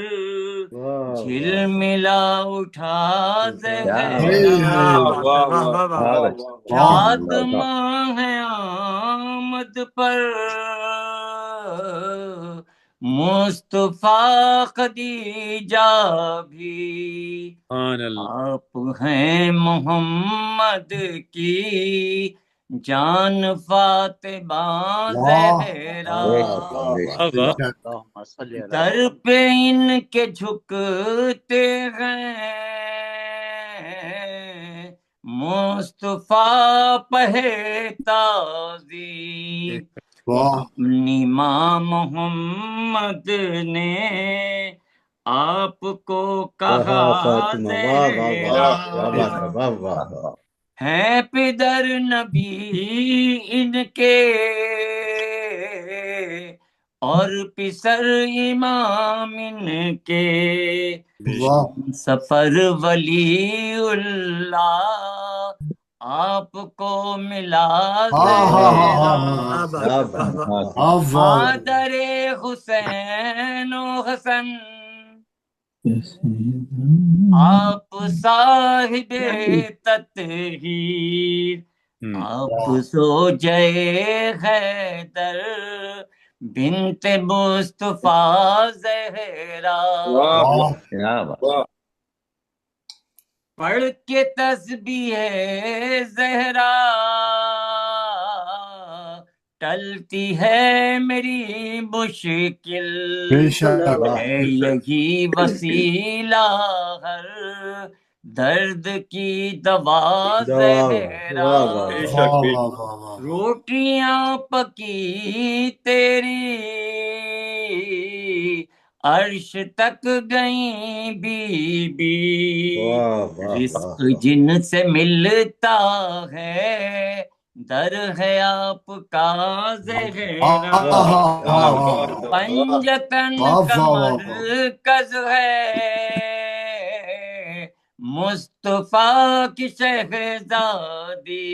جھل ملا اٹھا ہائے زہرا. ہائے. واہ واہ واہ واہ. واہ. شاد ماہ آمد پر مصطفیٰ خدیجہ بھی آپ ہیں محمد کی جان فاطمہ واہ. زہرا. اللہم صلی علی در محمد. پہ ان کے جھکتے ہیں مصطفیٰ پہ تعظیم. واہ. اپنی ماں محمد نے آپ کو کہا زہرا، ہے پدر نبی ان کے اور پسر امام ان کے. واہ. سفر ولی اللہ آپ کو ملا ہاں ہاں ہاں زہرا. ہاں ہاں. واہ واہ. مادر حسین و حسن آپ صاحب تطہیر، آپ زوجے حیدر بنت مصطفیٰ زہرا. واہ واہ. واہ. پڑھ کے تسبیح زہرا ٹلتی ہے میری مشکل، بے شک. ہے یہی وسیلہ ہر درد کی دوا زہرا. بے شک واہ بے واہ شک. واہ واہ. روٹیاں پکی تیری عرش تک گئیں بی بی، رزق جن سے ملتا ہے در ہے آپ کا زہرا. ہاں ہاں ہاں ہاں. پنجتن واہ کا واہ واہ واہ. مرکز ہے مصطفیٰ کی شہزادی،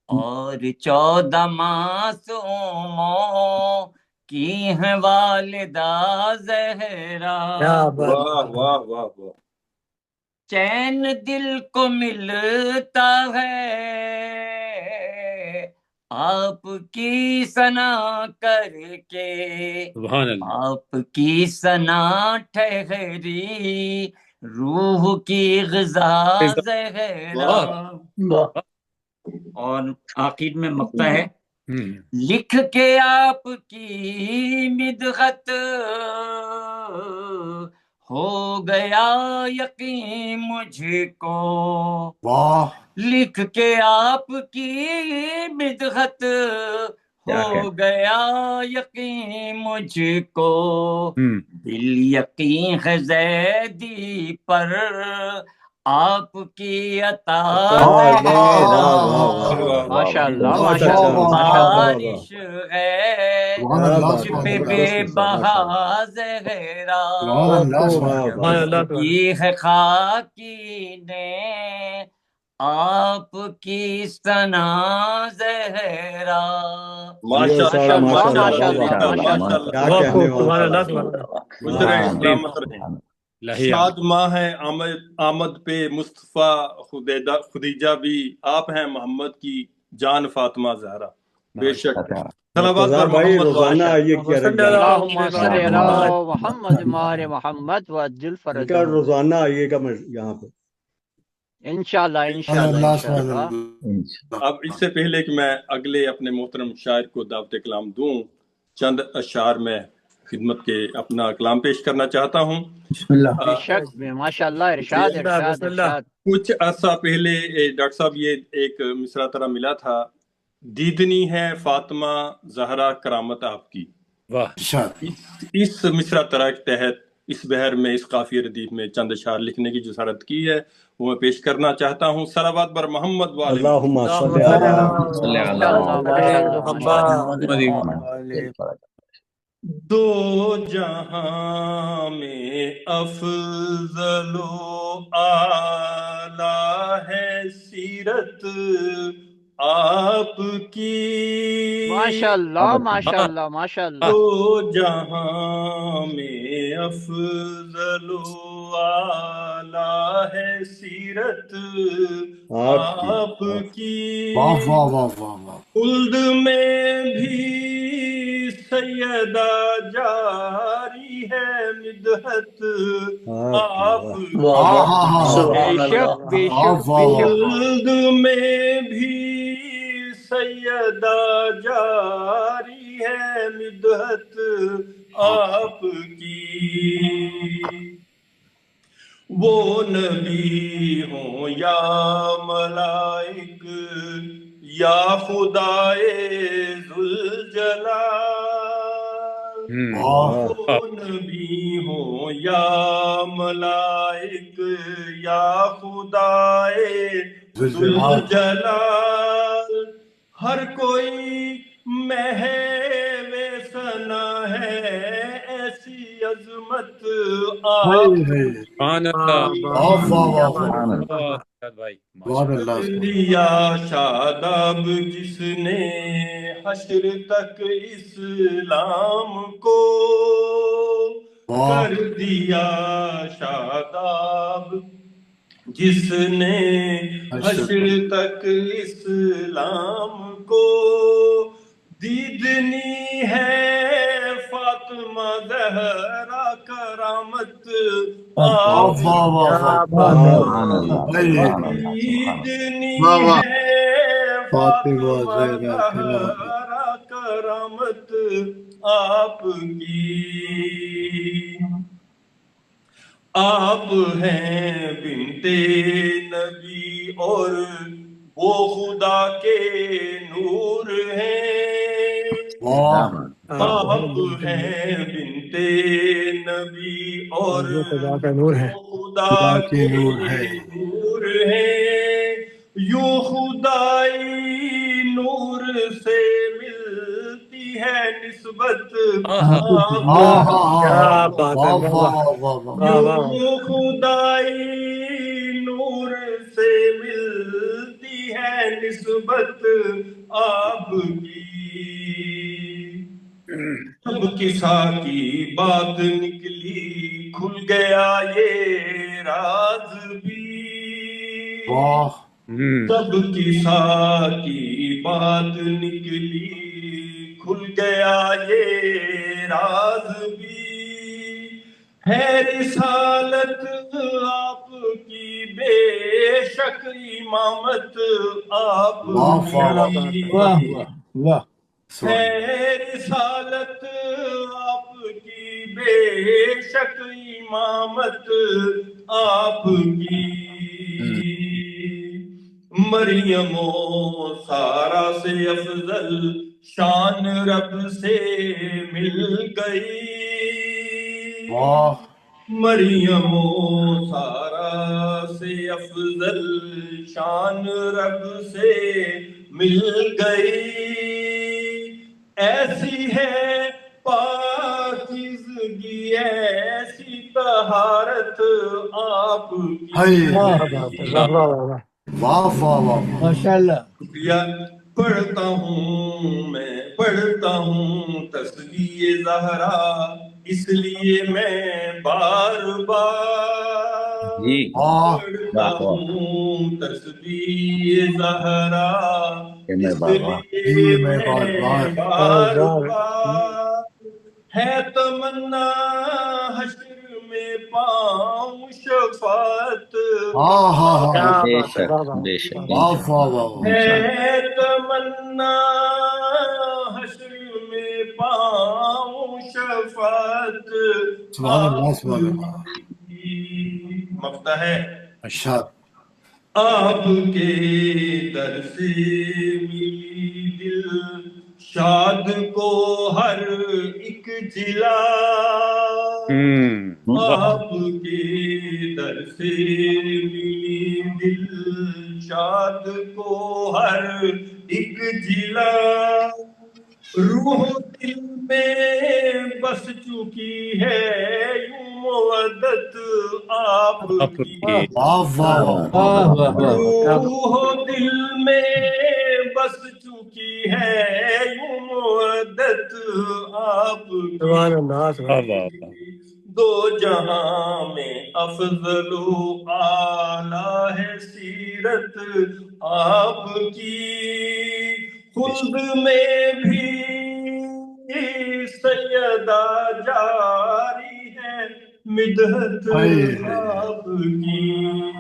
اور 14 معصوموں کی ہیں والدہ زہرا. واہ واہ واہ واہ. چین دل کو ملتا ہے آپ کی ثنا کر کے، آپ کی ثنا ٹھہری روح کی غذا زہرا. اور آخر میں مقطع ہے، لکھ کے آپ کی مدحت ہو گیا یقین مجھ کو. واہ. لکھ کے آپ کی مدحت ہو گیا یقین مجھ کو، دل یقین ہے زیدی پر، آپ کی عطا ماشاء اللہ ماشاء اللہ بارش ہے مجھ پہ بے بہا زہرا، یہ ہے خاکی نے آپ کی ثنا زہرا. ماشاء ماشاء اللہ اللہ ماشاء ماشاء اللہ اللہ ماشاء ماشاء اللہ. اللہ. گزرے سلامت رہیں. شاد ماہ ہے آمد پہ مصطفیٰ خدیجہ بھی، آپ ہیں محمد کی جان فاطمہ زہرا. بے شک صلوات پر محمد روزانہ آئیے کیا اللہم صلی علی محمد مار محمد وعجل فرجہ. روزانہ آئیے گا یہاں پہ انشاءاللہ انشاءاللہ انشاءاللہ. اب اس سے پہلے کہ میں اگلے اپنے محترم شاعر کو دعوت کلام دوں، چند اشعار میں خدمت کے اپنا کلام پیش کرنا چاہتا ہوں. بسم اللہ. بے شک ماشاء اللہ. ارشاد ارشاد ارشاد. کچھ عرصہ پہلے ڈاکٹر صاحب یہ ایک مصرع طرح ملا تھا، دیدنی ہے فاطمہ زہرا کرامت آپ کی. اس مصرع طرح کے تحت اس بحر میں اس قافیہ ردیف میں چند اشعار لکھنے کی جسارت کی ہے، وہ میں پیش کرنا چاہتا ہوں. صلوات بر محمد والے اللہم صلی علیہ. دو جہاں میں افضل و اعلیٰ ہے سیرت آپ کی. ماشاء اللہ ماشاء اللہ ماشاء اللہ. دو جہاں میں افضل و اعلیٰ ہے سیرت آپ کی. واہ واہ واہ واہ واہ. خلد میں بھی سیدہ جاری ہے مدحت آپ کی. بے شک بے شک بے شک. خلد میں بھی سیدہ جاری ہے مدحت آپ کی. وہ نبی ہوں یا ملائک یا خدائے ذوالجلال، وہ نبی ہوں یا ملائک یا خدائے ذوالجلال، ہر کوئی محو ثنا ہے ایسی عظمت آپ دیا. شاداب جس نے حشر تک اسلام کو کر دیا، شاداب جس نے حشر تک اسلام کو. دیدنی ہے فاطمہ زہرا کرامت آپ دیدنی ہے فاطمہ زہرا کرامت آپ کی. آپ ہیں بنت نبی اور وہ خدا کے نور ہیں. آپ ہیں بنت نبی اور وہ خدا کے نور ہیں. یوں خدائی نور سے ملتی ہے نسبت یوں خدائی نور سے ملتی ہے نسبت آپ کی. جب کسا کی بات نکلی کھل گیا یہ راز بھی. جب کسا کی بات نکلی کھل گیا یہ راز بھی. ہے رسالت آپ کی بے شک امامت آپ کی. ہے رسالت آپ کی بے شک امامت آپ کی. مریم و سارا سے افضل شان رب سے مل گئی، واہ مریم و سارا سے افضل شان رب سے مل گئی، ایسی ہے پاکیزگی ایسی طہارت آپ کی، ہائے واہ واہ واہ واہ واہ۔ واہ واہ واہ ماشاء اللہ شکریہ۔ پڑھتا ہوں تسبیح زہرا، اس لیے میں بار بار جی واہ پڑھتا ہوں تسبیح زہرا، میں اس بابا جی لیے میں بار میں بار بار بار ہے تمنا حشر میں پاؤں شفاعت ہاں ہاں ہاں کیا بے بات ہے، شک واہ واہ بے شک واہ۔ واہ انشاءاللہ واہ واہ واہ انشاءاللہ ہے تمنا حشر میں پاؤں شفاعت سبحان اللہ سبحان اللہ مفتا ہے ارشاد آپ کے در سے ملی دل شاد کو ہر ایک جلا، آپ کے در سے ملی دل شاد کو ہر ایک جلا، روح دل میں بس چکی ہے یوں مودت آپ کی، واہ واہ واہ واہ واہ واہ روح دل میں بس چکی ہے یوں مودت آپ سبحان اللہ سبحان کی، دو جہاں میں افضل و اعلیٰ ہے سیرت آپ کی، خلد میں بھی سیدہ جاری ہے مدحت ہائے آپ کی،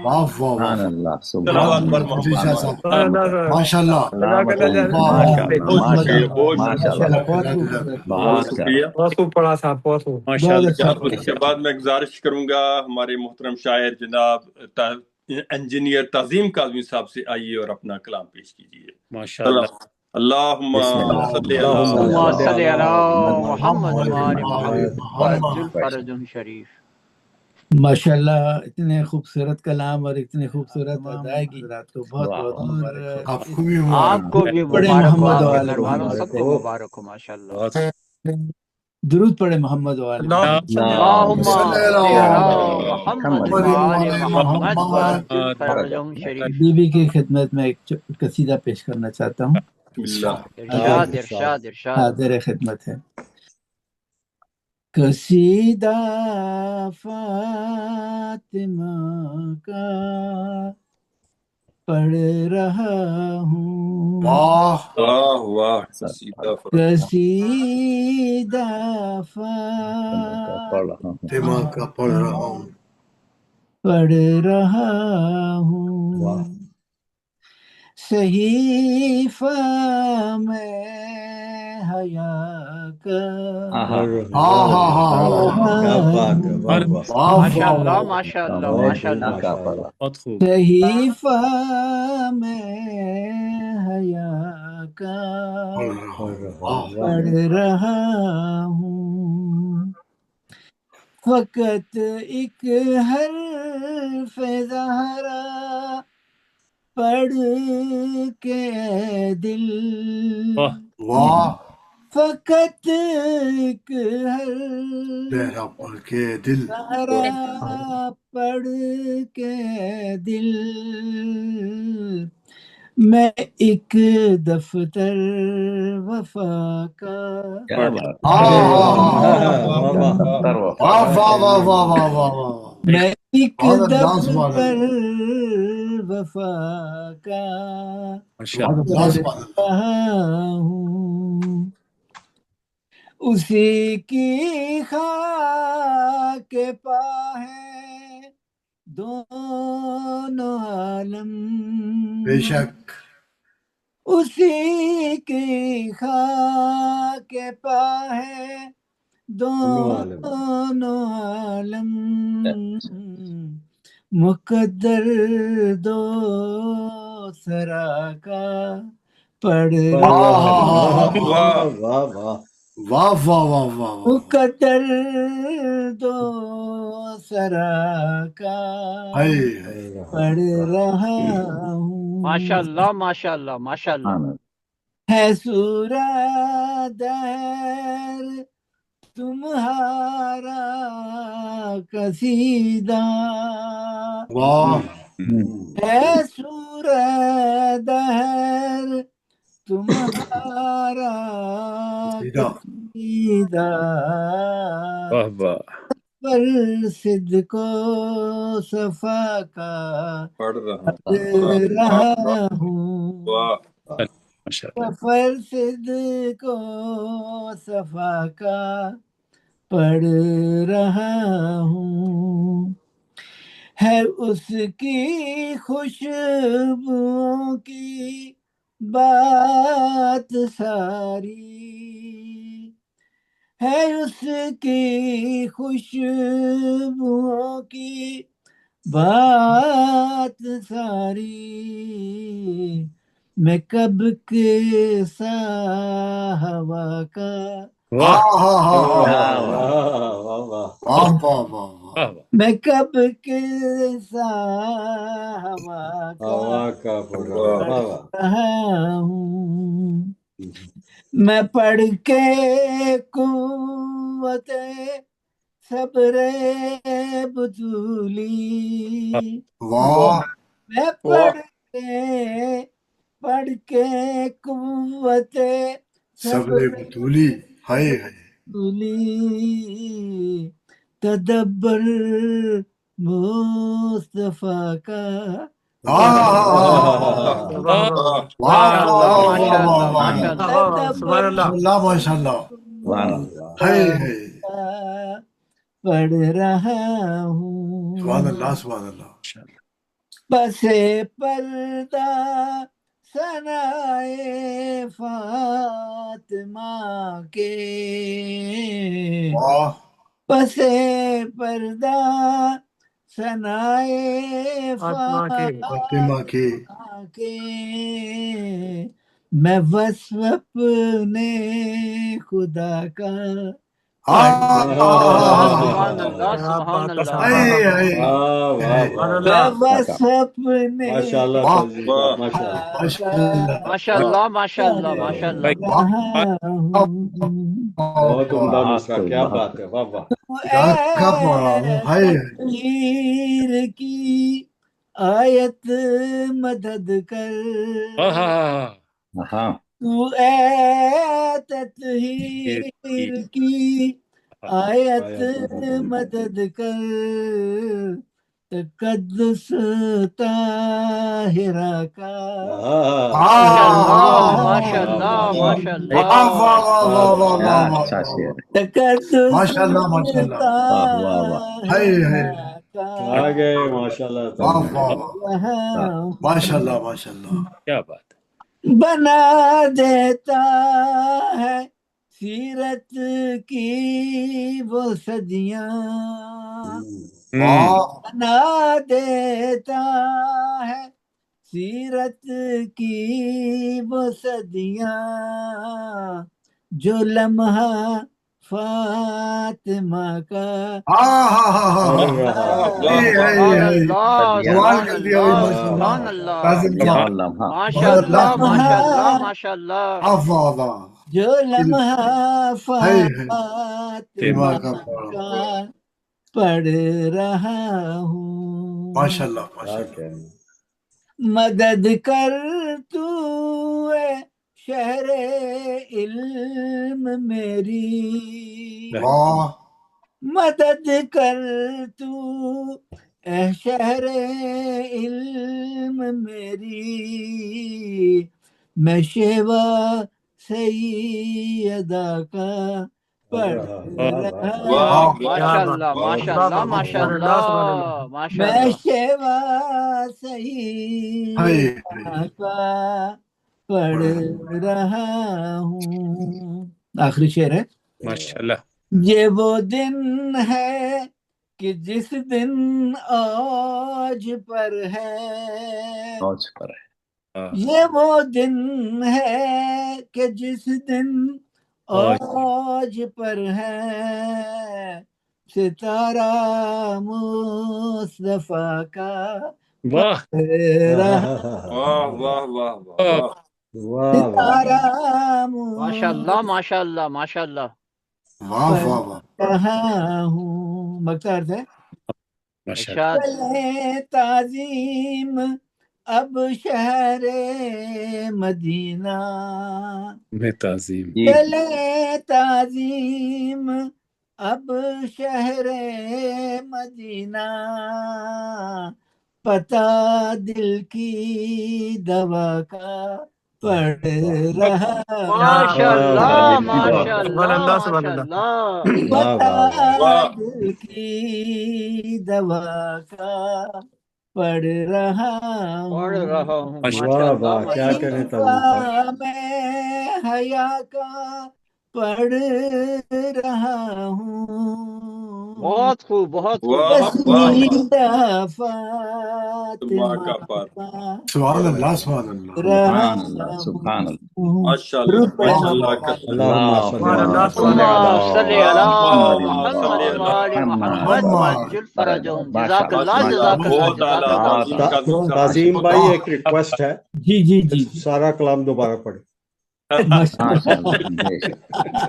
واہ واہ واہ سبحان اللہ سبحان صلوات پر اللہ مفتی سبحان شاہ اللہ صاحب سبحان اللہ۔ ماشاء اللہ جزاک اللہ خیر۔ واہ واہ ماشاء اللہ بہت ماشاء شکریہ، اللہ بہت ماشاء شکریہ، اللہ بہت جزاک خوبصورت بہت بہت شکریہ۔ بہت خوب پڑھا صاحب، بہت خوب۔ بہت اچھا اب اس کے بعد میں گزارش کروں گا ہمارے محترم شاعر جناب انجینئر تعظیم کاظمی صاحب سے، آئیے اور اپنا کلام پیش کیجیے۔ اللہم بسم اللہ صلی اللہم اللہ اللهم صل صل على محمد محمد وآل محمد محمد محمد وعجل فرجهم شریف۔ ماشاء اللہ، اتنے خوبصورت کلام اور اتنی خوبصورت ادائیگی حضرات کو بہت واہ بہت مبارک ہو۔ آپ کو بھی آپ مبارک کو بھی پڑھے مبارک ہو، محمد آپ کے وآل گھر والوں محمد، سب کو مبارک ہو ماشاءاللہ۔ درود پڑھے محمد وآل محمد۔ اللہم صل علی اللهم صلی صل اللہ على محمد محمد محمد وآل وعلى محمد محمد وعجل فرج فرجهم شریف۔ بی بی کی خدمت میں ایک قصیدہ پیش کرنا چاہتا ہوں، بسم اللہ۔ ارشاد ارشاد ارشاد۔ حاضر خدمت ہے۔ قصیدہ فاطمہ کا پڑھ رہا ہوں، واہ واہ واہ، قصیدہ قصیدہ پڑھ رہا ہوں دماغ کا پڑھ رہا ہوں پڑھ رہا ہوں، صحیفہ میں حیا کا ہاں ہاں ہاں ہاں کیا بات ہے واہ واہ واہ ماشاء واہ اللہ واہ ماشاء اللہ میں ماشاء دنیا اللہ۔ کا پڑھا صحیفہ میں حیا کا پڑھ رہا ہوں واہ پڑھ رہا ہوں، فقط ایک حرف زہرا پڑھ کے دل، واہ فقط ایک حرف لہرا پڑھ کے دل زہرا پڑھ کے دل، میں ایک دفتر وفا کا کیا بات ہاں ہاں ہاں دفتر وفا واہ واہ واہ واہ واہ واہ واہ میں ایک بہت انداز سبحان دفتر اللہ وفا کا بہت انداز سبحان اللہ رہا ہوں، اسی کی خاک پا ہے دونوں عالم، بے شک اسی کی خاک پا ہے دونوں عالم، مقدر دو سرا کا پڑھ واہ واہ واہ واہ واہ واہ واہ واہ مقدر دو سرا کا ہائے پڑھ رہا ہوں. ماشاء اللہ ماشاء اللہ ماشاء اللہ. ہے سورہ دہر تمہارا قصیدہ، واہ ہے سورہ دہر تمہارا سیدھا قصیدہ، واہ واہ پر صدق و صفا کا پڑھ رہا پڑھ رہا ہوں. واہ ماشاء اللہ. سفر صدق و صفا کا پڑھ رہا ہوں. ہے اس کی خوشبوؤں کی بات ساری، ہے اس کی خوشبوؤں کی بات ساری. میں کب کے سا ہوا کا واہ میں کب کے سا ہوا کا پڑھ رہا ہوں. میں پڑھ کے قوت صبر بطولی، واہ میں پڑھ کے قوت صبر بطولی ہائے ہائے بطولی، تدبر مصطفیٰ کا ماشاء اللہ ماشاء اللہ ماشاء اللہ. سبحان اللہ. اللہ ماشاء اللہ ہائے ہائے پڑھ رہا ہوں. سبحان اللہ سبحان اللہ بس پردہ ثنائے فاطمہ کے، واہ بس پردہ ثنائے فاطمہ کے کے، میں وصف اپنے خدا کا سبحان اللہ سبحان اللہ. میں وصف اپنے ماشاء اللہ ماشاء اللہ ماشاء اللہ. بہت عمدہ نسخہ، کیا بات ہے، واہ واہ. تطہیر کی آیت مدد کر، تو اے تطہیر کی آیت مدد کر، تقدس طاہرہ کا ماشاء اللہ ماشاء اللہ. تقدس ماشاء اللہ ماشاء اللہ ہائے ہائے آگے ماشاء اللہ. ماشاء اللہ ماشاء اللہ کیا بات. بنا دیتا ہے سیرت کی وہ صدیاں، بنا دیتا ہے سیرت کی وہ صدیاں، جو لمحہ فاطمہ کا جو لمحہ فاطمہ کا پڑھ رہا ہوں. ماشاء اللہ مدد کر تو اے شہر علم میری، مدد کر تو اے شہر علم میری، میں شیوا سیدہ کا پڑھ رہا ماشاء اللہ ماشاء اللہ ماشاء اللہ ماشاء میں اللہ. شیوا سیدہ کا پڑھ رہا ہوں. آخری شعر ہے. ماشاء اللہ. یہ وہ دن ہے کہ جس دن اوج پر ہے، یہ وہ دن ہے کہ جس دن آج پر ہے ستارہ مصطفیٰ کا واہ رہا واہ واہ واہ واہ ستارہ ماشاء اللہ ماشاء اللہ ماشاء اللہ واہ واہ واہ کہاں ہوں مختار سے ارشاد چلے تعظیم اب شہر مدینہ میں تعظیم چلے تعظیم اب شہر مدینہ پتا دل کی دوا کا پڑ رہا ماشاء اللہ ماشاء سبحان اللہ اللہ سبحان ماشاء اللہ اللہ پتا واہ دل کی دوا کا پڑھ رہا پڑھ ہوں رہا ہوں ماشاء ماشاء اللہ ماشاء اللہ صحیفہ میں حیا کا پڑھ رہا ہوں بہت خوب بہت خوب واہ بہت خوب واہ قصیدہ اللہ کا فاطمہ پر کا سبحان اللہ سبحان اللہ رہا سبحان اللہ ہوں ماشاء اللہ روپے ماشاء اللہ سبحان اللہ اللہم صلی علی محمد صلی وآل اللہ محمد وعجل فرجهم جزاک اللہ ماشاء جزاک اللہ بہت جزاک اعلیٰ اللہ تعظیم کا ذکر تعظیم بھائی ایک ریکویسٹ ہے جی جی جی سارا کلام دوبارہ پڑھے ماشاء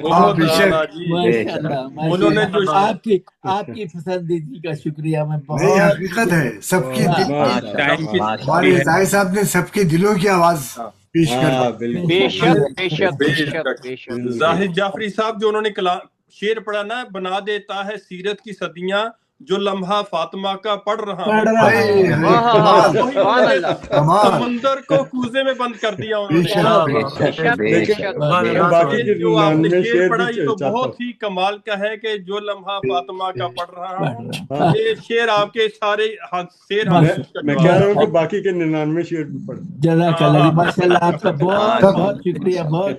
بہت اعلیٰ جی اللہ انہوں نے جو آپ کی پسندیدگی کا شکریہ میں نہیں بہت حقیقت ہے سب کی دل ہمارے زاہد صاحب نے سب کے دلوں کی آواز پیش کر دی بے شک بے شک بے شک بے شک زاہد جعفری صاحب جو انہوں نے شعر پڑھا نا، بنا دیتا ہے سیرت کی صدیاں جو لمحہ فاطمہ کا پڑھ رہا ہوں، سمندر کو کوزے میں بند کر دیا انہوں نے۔ جو آپ نے شعر پڑھا یہ تو بہت ہی کمال کا ہے کہ جو لمحہ فاطمہ کا پڑھ رہا ہوں، یہ شعر آپ کے سارے شعر میں کہہ رہا ہوں کہ باقی کے 99 شعر بھی پڑھ جزاک اللہ ماشاء اللہ آپ کا بہت بہت شکریہ بہت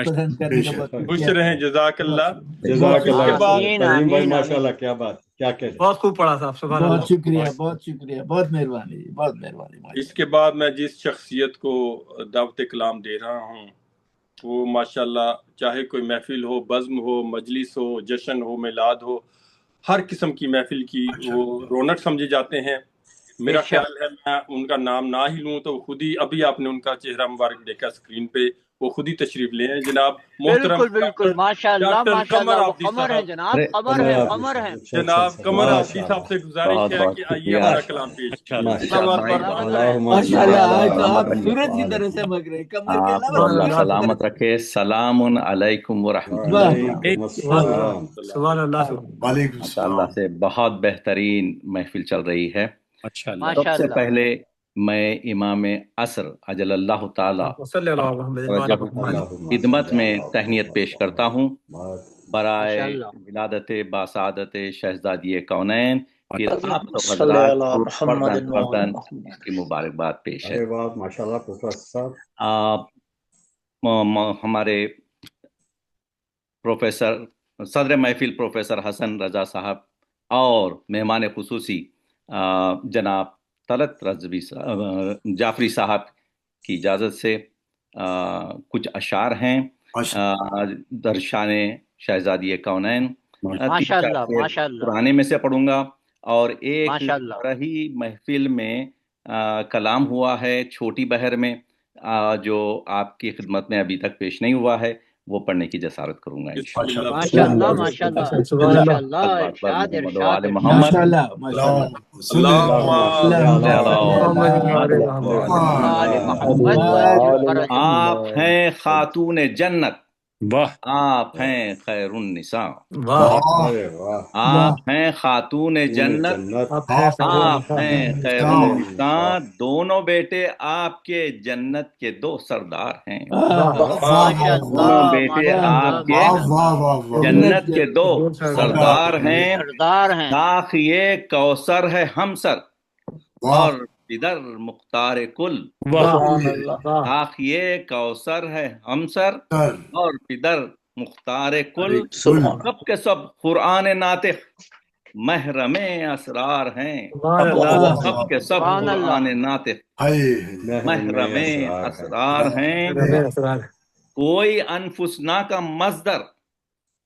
پسند کرنے کا بہت خوش رہیں، جزاک اللہ۔ جزاک اللہ آمین، تعظیم بھائی آمین، ماشاء اللہ کیا بات کیا کہہ رہے بہت خوب پڑھا صاحب سبحان اللہ بہت شکریہ بہت مہربانی بہت مہربانی اس کے بعد میں جس شخصیت کو دعوت کلام دے رہا ہوں وہ ماشاءاللہ چاہے کوئی محفل ہو، بزم ہو، مجلس ہو، جشن ہو، میلاد ہو، ہر قسم کی محفل کی وہ رونق سمجھے جاتے ہیں۔ میرا خیال ہے میں ان کا نام نہ ہی لوں تو خود ہی ابھی آپ نے ان کا چہرہ مبارک دیکھا اسکرین پہ، وہ خود ہی تشریف لے ہیں جناب محترم بالکل بالکل ماشاء اللہ ماشاء اللہ وہ قمر ہے جناب قمر ہے قمر ہے جناب قمر آفی صاحب سے گزارش ہے کہ آئیے ہمارا کلام پیش ماشاء اللہ آج تو آپ سورج کی طرح سے مگ رہے کمر کے علاوہ سلامت رکھے۔ سلام علیکم ورحمۃ سبحان اللہ ماشاء اللہ سے بہت بہترین محفل چل رہی ہے۔ سب سے پہلے میں امام عصر عجل اللہ تعالی خدمت میں تہنیت پیش کرتا ہوں برائے ولادت باسعادت شہزادی کونین پھر آپ سب حضرات فرداً اس کی مبارکباد پیش ہے۔ ہمارے پروفیسر صدر محفل پروفیسر حسن رضا صاحب اور مہمان خصوصی جناب طلعت جعفری صاحب کی اجازت سے کچھ اشعار ہیں درشان شہزادی کونین، پرانے میں سے پڑھوں گا اور ایک رہی محفل میں کلام ہوا ہے چھوٹی بہر میں جو آپ کی خدمت میں ابھی تک پیش نہیں ہوا ہے، وہ پڑھنے کی جسارت کروں گا انشاءاللہ۔ ماشاءاللہ ماشاءاللہ ماشاءاللہ ارشاد ارشاد محمد آپ ہیں خاتون جنت، آپ ہیں خیر النساء، آپ ہیں خاتون جنت، آپ ہیں خیر النساء، دونوں بیٹے آپ کے جنت کے دو سردار ہیں، دونوں بیٹے آپ کے جنت کے دو سردار ہیں، ساقیے کوثر ہے ہمسر اور پدر مختار کل، ساقیے کوثر ہے ہمسر اور پدر مختار کل، سب کے سب قرآن ناطق محرم اسرار ہیں، اللہ سب کے سب سبحان اللہ قرآن ناطق محرم اسرار ہیں، کوئی انفسنا کا مصدر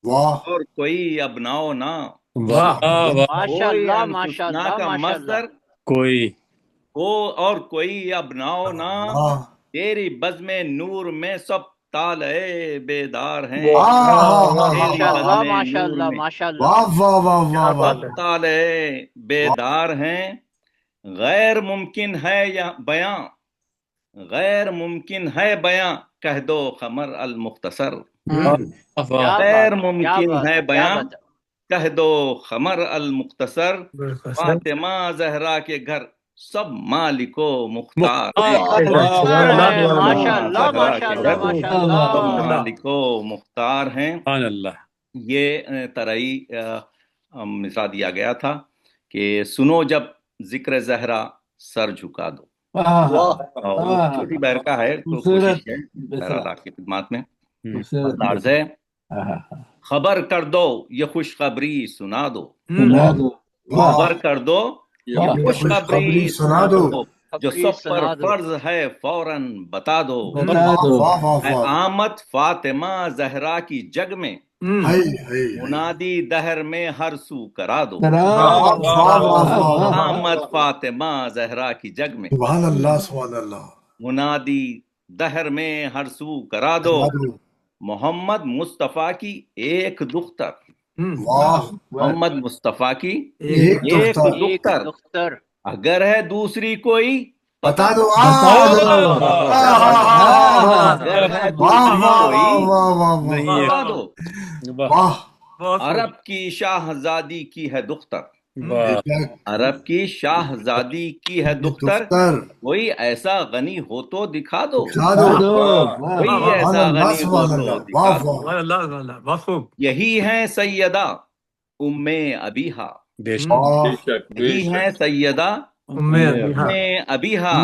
واہ اور کوئی ابناؤ نا، ماشاء کوئی اللہ ماشاء انفسنا اللہ کا ماشاء اللہ مصدر کوئی اور کوئی ابناؤ نا، واہ تیری بزم نور میں سب طالع بیدار ہیں، تیری ماشاء اللہ بزم ماشاء نور اللہ میں ماشاء اللہ واہ واہ واہ واہ واہ سب طالع بیدار ہیں، غیر ممکن ہے یا بیاں، غیر ممکن ہے بیاں، کہہ دو خمر المختصر، کیا غیر بات ہے کیا ممکن بات ہے ہے کیا بیاں، بات ہے کہہ دو خمر المختصر، فاطمہ زہرا کے گھر سب مالک و مختار ہیں، مختار ہے ماشاء فاطمہ اللہ زہرا ماشاء کے اللہ گھر ماشاء سب اللہ مالک و مختار ہیں۔ سبحان اللہ۔ یہ ترئی مصرع دیا گیا تھا کہ سنو جب ذکر زہرا سر جھکا دو، اور چھوٹی بہرکہ ہے تو کوشش ہے بہرحال آپ کی خدمات میں عرض ہے، خبر کر دو یہ خوشخبری سنا دو، خبر کر دو یہ خوشخبری سنا دو، جو خبری سب پر سنا دو فرض ہے فوراً بتا دو، واہ واہ ہے واہ آمد فاطمہ زہرا کی جگ میں، ہائے ہائے منادی دہر میں ہر سو کرا دو، واہ واہ واہ واہ آمد فاطمہ زہرا کی جگ میں، سبحان اللہ سبحان اللہ منادی دہر میں ہر سو کرا دو، محمد مصطفیٰ کی ایک دختر، واہ محمد مصطفیٰ کی ایک ایک دختر ایک دختر، دختر اگر ہے دوسری کوئی بتا دو اگر ہے واہ دوسری واہ کوئی واہ واہ بتا دو، واہ عرب کی شاہزادی کی ہے دختر، واہ عرب کی شاہزادی کی ہے دختر، دختر کوئی ایسا غنی ہو تو دکھا دو، دکھا دو کوئی ایسا سبحان اللہ غنی ہو سبحان تو اللہ دکھا واہ دو، واہ بہت خوب یہی ہیں سیدہ ام ابیہا، بے شک یہی ہیں سیدہ ام ابیہا،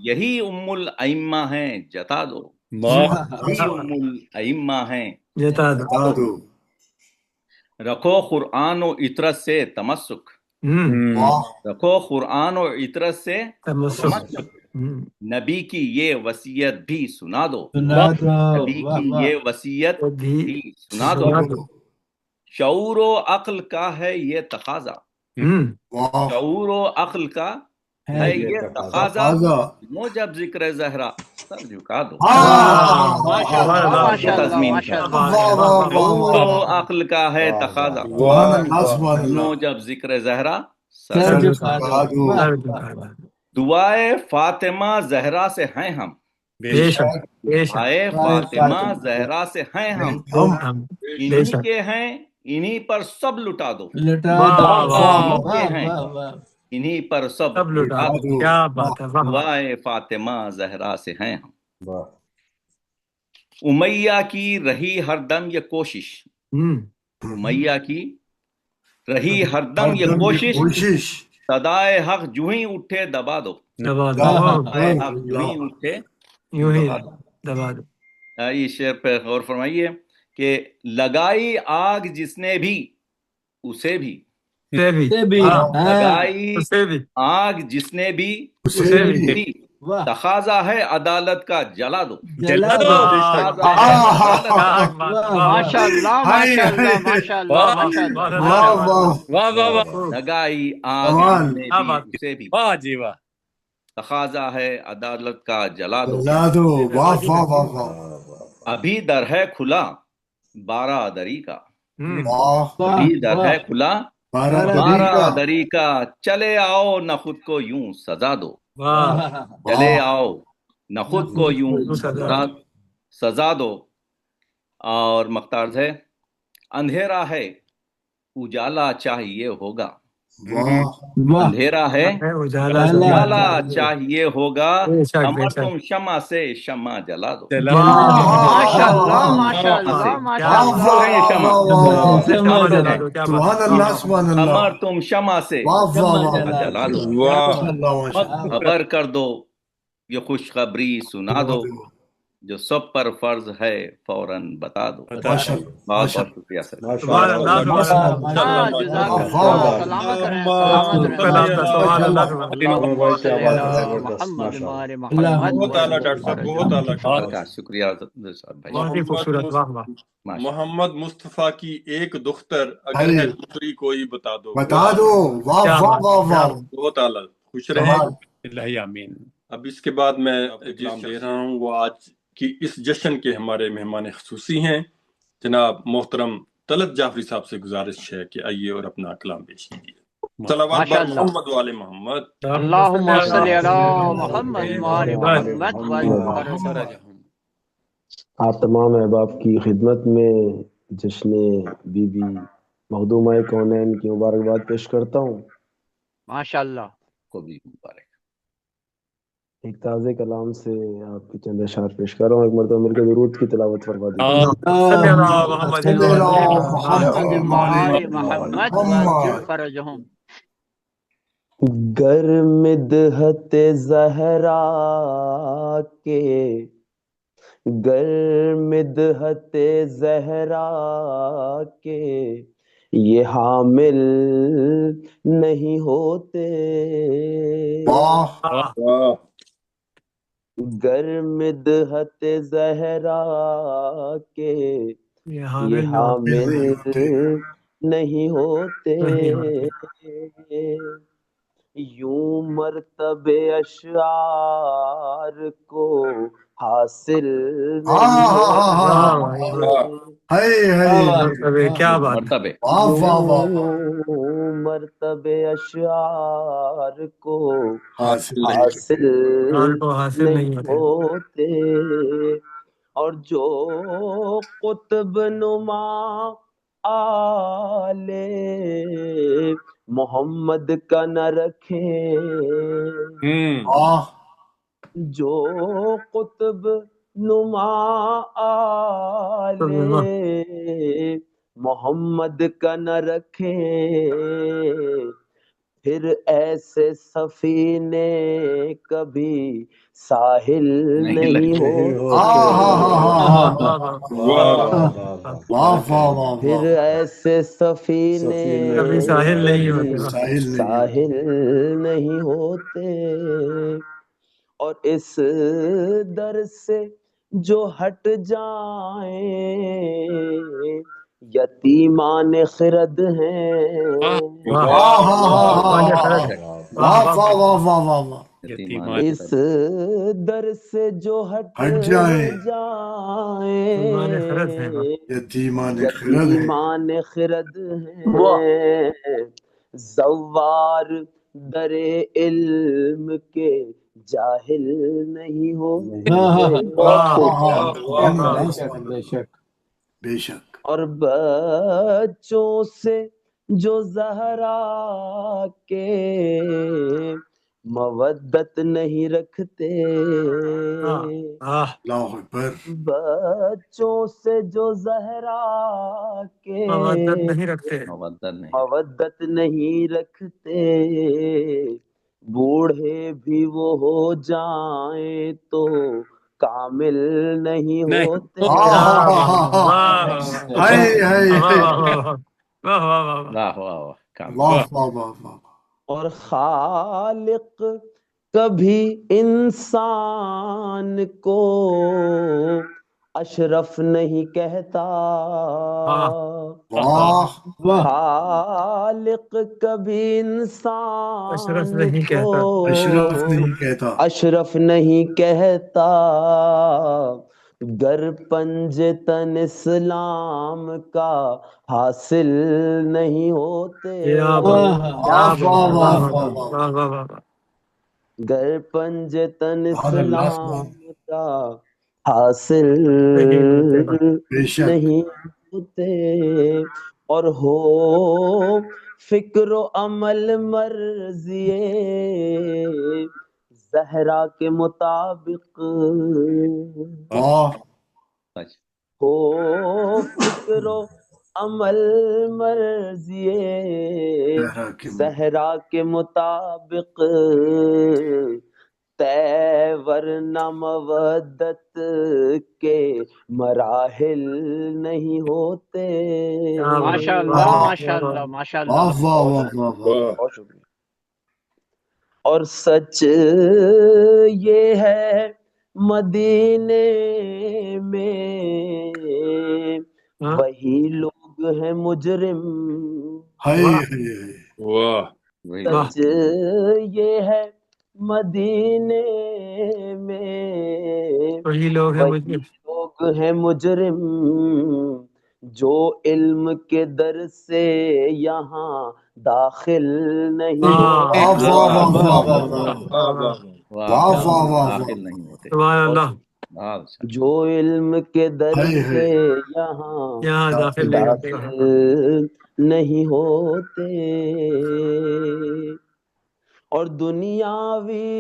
یہی ام الائمہ ہیں جتا دو، یہی ام الائمہ ہیں بتا دو رکھو قرآن و عطرت سے تمسک، واہ رکھو قرآن و عطرت سے تمسک، نبی کی یہ وصیت بھی سنا دو، نبی کی یہ وصیت بھی سنا دو، شعور و عقل کا ہے یہ تقاضا، واہ شعور و عقل کا ہے یہ تقاضا، سنو جب ذکر زہرا سر جھکا دو، ماشاء اللہ ماشاء اللہ تضمین ماشاء کا اللہ شعور و عقل کا ہے تقاضا، سبحان اللہ سبحان سنو اللہ جب ذکر زہرا سر سر جھکا جھکا دو، دو دعائے فاطمہ زہرا سے ہیں ہم، بے شک بے شک دعائے فاطمہ زہرا سے ہیں ہم، بے انہی شک کے ہیں انہی پر سب لٹا دو، واہ انہی کے ہیں انہی پر سب سب لٹا لٹا دو دو، کیا بات ہے واہ واہ دعائے فاطمہ زہرا سے ہیں ہم، امیہ کی رہی ہر دم یہ کوشش، امیہ کی رہی ہر دم یہ کوشش، صدائے حق جو ہی اٹھے دبا دو، دبا دو صدائے حق جو ہی اٹھے یوں ہی دبا دو۔ دبا دو یہ شعر پہ غور فرمائیے کہ لگائی آگ جس نے بھی اسے بھی، لگائی آگ جس نے بھی اسے بھی، تقاضا ہے عدالت کا جلا دو، ماشاء اللہ ماشاء اللہ ماشاء اللہ ماشاء اللہ واہ واہ لگائی آگ جس نے بھی اسے بھی، واہ جی واہ، تقاضا ہے عدالت کا جلا دو، لا دو واہ واہ واہ واہ ابھی در ہے کھلا بارہ دری کا، واہ ابھی در ہے کھلا بارہ دری بارہ کا دری کا، چلے آؤ نہ خود کو یوں سزا دو، چلے آؤ نہ خود کو یوں سزا دو، اور مختار ہے اندھیرا ہے اجالا چاہیے ہوگا، اندھیرا ہے اجالا چاہیے ہوگا، امر تم شمع سے شمع جلا دو، ماشاء اللہ ماشاء اللہ ماشاء اللہ سبحان اللہ سبحان اللہ امر تم شمع سے جلا دو، خبر کر دو یہ خوشخبری سنا دو، جو سب پر فرض ہے فوراً بتا دو. ماشاءاللہ بہت بہت شکریہ سر. سبحان اللہ سبحان اللہ جزاک اللہ سلامت رہیں سلامت رہیں سبحان اللہ سبحان اللہ. اللہم صلی علی محمد وآل محمد بہت اعلیٰ ڈاکٹر صاحب، بہت اعلیٰ. شکریہ صاحب بھائی. بہت ہی خوبصورت. واہ واہ. محمد مصطفیٰ کی ایک دختر اگر ہے دوسری کوئی بتا دو. بتا دو. واہ واہ واہ واہ. بہت اعلیٰ. خوش رہیں. اللہ آمین. اب اس کے بعد میں اکلام دے رہا ہوں، وہ آج کی اس جشن کے ہمارے مہمان خصوصی ہیں جناب محترم طلعت جعفری صاحب سے گزارش ہے کہ آئیے اور اپنا اکلام پیش کیجیے. صلوات بر محمد وآل محمد. اللہم صلی علی محمد وآل محمد. آپ تمام احباب کی خدمت میں جشن بی بی مخدومہ کونین کی مبارکباد پیش کرتا ہوں. ماشاءاللہ. کو بھی مبارک. ایک تازہ کلام سے آپ کی چند اشعار پیش کر رہا ہوں. ایک مرتبہ مل کے درود کی تلاوت فرما دیجیے. گر مدحت زہرا کے گر مدحت زہرا کے یہ حامل نہیں ہوتے. گر مدحت زہرا کے یہ حامل نہیں ہوتے. یوں مرتبے اشعار کو حاصل کیا بات. مرتبے اشعار کو حاصل نہیں ہوتے. اور جو قطب نما آلے محمد کا نہ رکھے. جو قطب نما آلے محمد کا نہ رکھے پھر ایسے سفینے کبھی ساحل نہیں ہوتے. پھر ایسے سفینے کبھی ساحل نہیں ہوتے. اور اس در سے جو ہٹ جائیں یتیمان خرد ہیں. اس در سے جو ہٹ جائیں یتیمان خرد ہیں. زوار در علم کے جاہل نہیں ہوتے. بے شک. اور بچوں سے جو زہرا کے مودت نہیں رکھتے. بچوں سے جو زہرا کے مودت نہیں رکھتے. بوڑھے بھی وہ ہو جائیں تو کامل نہیں ہوتے. اور خالق کبھی انسان کو اشرف نہیں کہتا. خالق کبھی انسان کو اشرف نہیں کہتا. گر پنجتن اسلام کا حاصل نہیں ہوتے. گر پنجتن اسلام کا حاصل نہیں ہوتے. اور ہو فکر و عمل مرضیے زہرا کے مطابق. ہو فکر و عمل مرضیے زہرا کے مطابق. طے و ورنہ مودت کے مراحل نہیں ہوتے. ماشاء اللہ ماشاء اللہ ماشاء اللہ. واہ واہ واہ واہ واہ. بہت شکریہ. اور سچ یہ ہے مدینے میں وہی لوگ ہیں مجرم. سچ یہ ہے مدینے میں وہی لوگ ہیں مجرم جو علم کے در سے یہاں داخل نہیں جو علم کے در سے یہاں داخل نہیں ہوتے. اور دنیاوی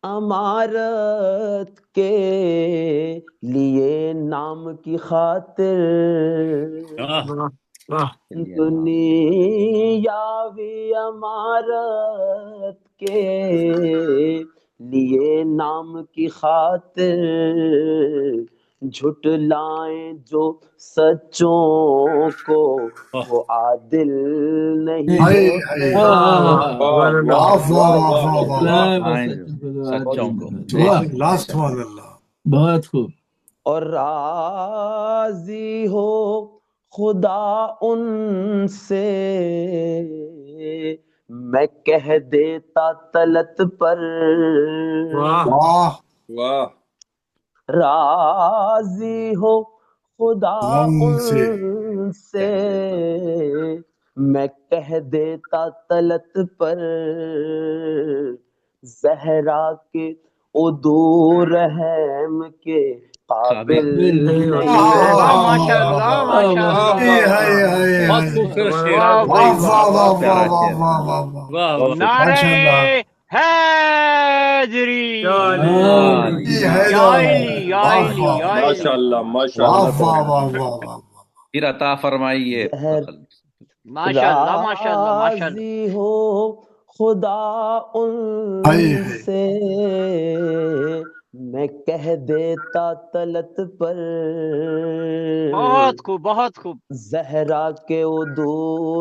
امارت کے لیے نام کی خاطر دنیاوی امارت کے لیے نام کی خاطر جھٹلائیں جو سچوں کو وہ عادل نہیں بہت خوب. اور راضی ہو خدا ان سے میں کہہ دیتا طلعت پر. راضی ہو خدا ان سے میں کہہ دیتا طلعت پر. زہرا کے عدو رحم کے قابل نہیں. ماشاء اللہ ماشاء اللہ. نعرہ حیدری. ماشاء اللہ ماشاء اللہ. پھر عطا فرمائیے. ماشاء اللہ ماشاء اللہ ماشاء اللہ. راضی ہو خدا ان سے میں کہہ دیتا طلعت پر. بہت خوب بہت خوب. زہرا کے عدو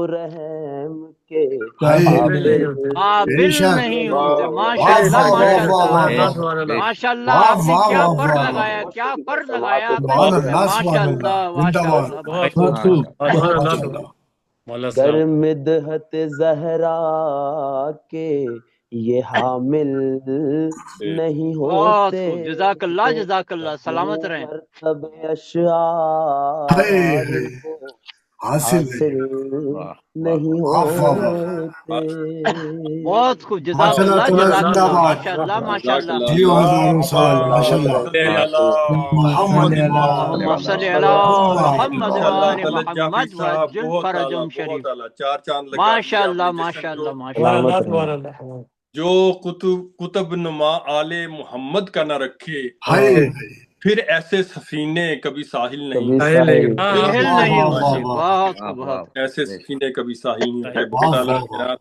رحم کے قابل نہیں ہوتے. ماشاء اللہ ماشاء اللہ ماشاء اللہ. آپ نے کیا پر لگایا کیا پر لگایا. ماشاء اللہ ماشاء اللہ. در مدحت زہرا کے یہ حامل نہیں ہوتے. جزاک اللہ جزاک اللہ. سلامت رہیں. مرتب اشعار حاصل نہیں ہوتے. بہت خوب. جزاک اللہ جزاک اللہ. ماشاء اللہ ماشاء اللہ. محمد صلی اللہ محمد وجل فرجم شریف. ماشاء اللہ ماشاء اللہ ماشاء اللہ. جو کتب نما آل محمد کا نہ رکھے پھر ایسے سفینے کبھی ساحل نہیں. ایسے سفینے کبھی ساحل نہیں.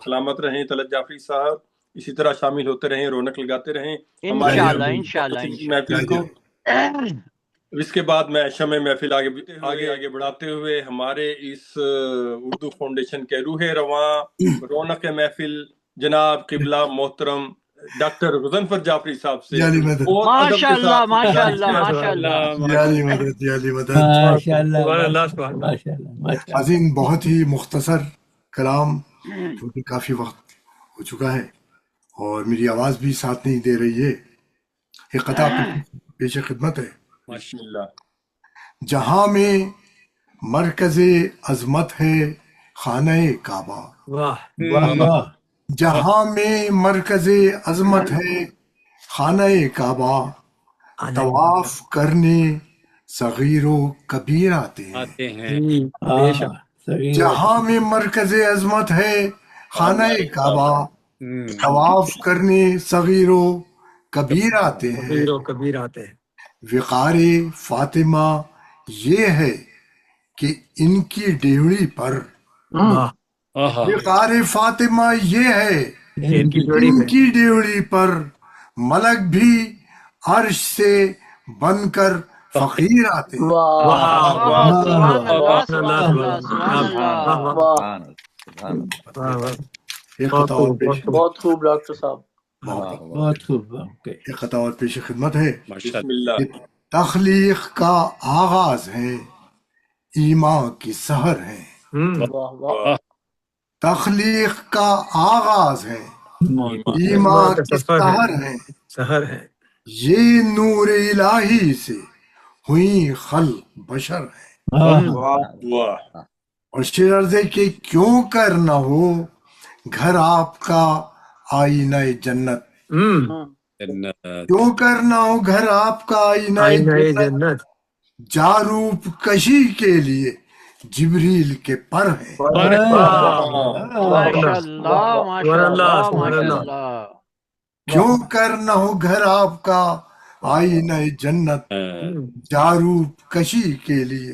سلامت رہیں طلعت جعفری صاحب. اسی طرح شامل ہوتے رہیں, رونق لگاتے رہیں انشاءاللہ. محفل کو. اس کے بعد میں شمع محفل آگے بڑھاتے ہوئے ہمارے اس اردو فاؤنڈیشن کے روح رواں رونق محفل جناب قبلہ محترم ڈاکٹر غضنفر جعفری صاحب سے ماشاء اللہ ماشاء اللہ ماشاء اللہ. عظیم بہت ہی مختصر کلام کیونکہ کافی وقت ہو چکا ہے اور میری آواز بھی ساتھ نہیں دے رہی ہے. ایک قطع پیش خدمت ہے. جہاں میں مرکز عظمت ہے خانہ کعبہ. جہاں میں مرکز عظمت ہے خانہ کعبہ. طواف کرنے صغیر و کبیر آتے ہیں. جہاں میں مرکز عظمت ہے خانہ کعبہ. طواف کرنے صغیر و کبیر آتے ہیں. وقار فاطمہ یہ ہے کہ ان کی ڈیوڑی پر. وقار فاطمہ یہ ہے ان کی ڈیوڑی پر ملک بھی عرش سے بن کر فقیر آتے ہیں۔ سبحان اللہ سبحان اللہ سبحان اللہ۔ ایک خطا اور پیش بہت خوب ڈاکٹر صاحب، بہت خوب۔ ایک خطا اور پیش خدمت ہے بسم اللہ۔ کہ تخلیق کا آغاز ہے، ایمان کی سحر ہے۔ تخلیق کا آغاز ہے، ایمان کی سحر ہے۔ یہ نور الہی سے ہوئی خلق بشر ہے۔ اور شیر عرضے کہ کیوں کر نہ ہو گھر آپ کا آئینہ جنت، کیوں کر نہ ہو گھر آپ کا آئینہ جنت، جاروپ کشی کے لیے جبریل کے پر ہیں۔ ماشاء اللہ ماشاء اللہ ماشاء اللہ۔ کیوں کر نہ ہو گھر آپ کا آئینہ جنت، جاروپ کشی کے لیے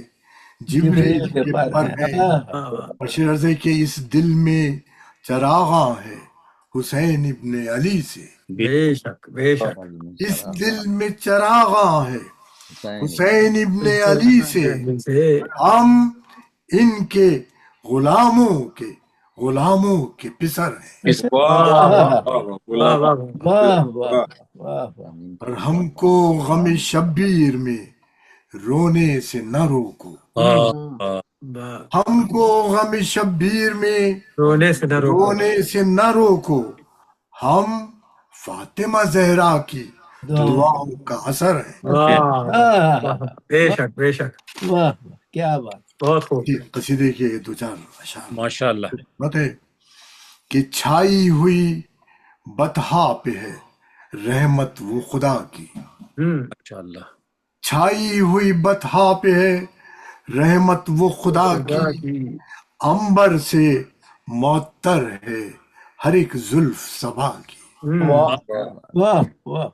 جبریل کے پر ہیں۔ بشیر عرضے کہ اس دل میں چراغاں ہے حسین ابن علی سے، بے شک بے شک، اس دل میں چراغاں ہے حسین ابن علی سے، ہم ان کے غلاموں کے پسر ہیں۔ اور ہم کو غم شبیر میں رونے سے نہ روکو، ہم کو غم شبیر میں رونے سے نہ روکو، ہم فاطمہ زہرا کی دعاؤں کا اثر ہے۔ بے شک بے شک، واہ کیا بات، بہت خوب۔ قصیدے کے دو چار اشعار ماشاء اللہ۔ بات ہے کہ چھائی ہوئی بطحا پہ ہے رحمت وہ خدا کی، ماشاء اللہ۔ چھائی ہوئی بطحا پہ ہے رحمت وہ خدا کی، عنبر سے معطر ہے ہر ایک زلف صبا کی، واہ واہ،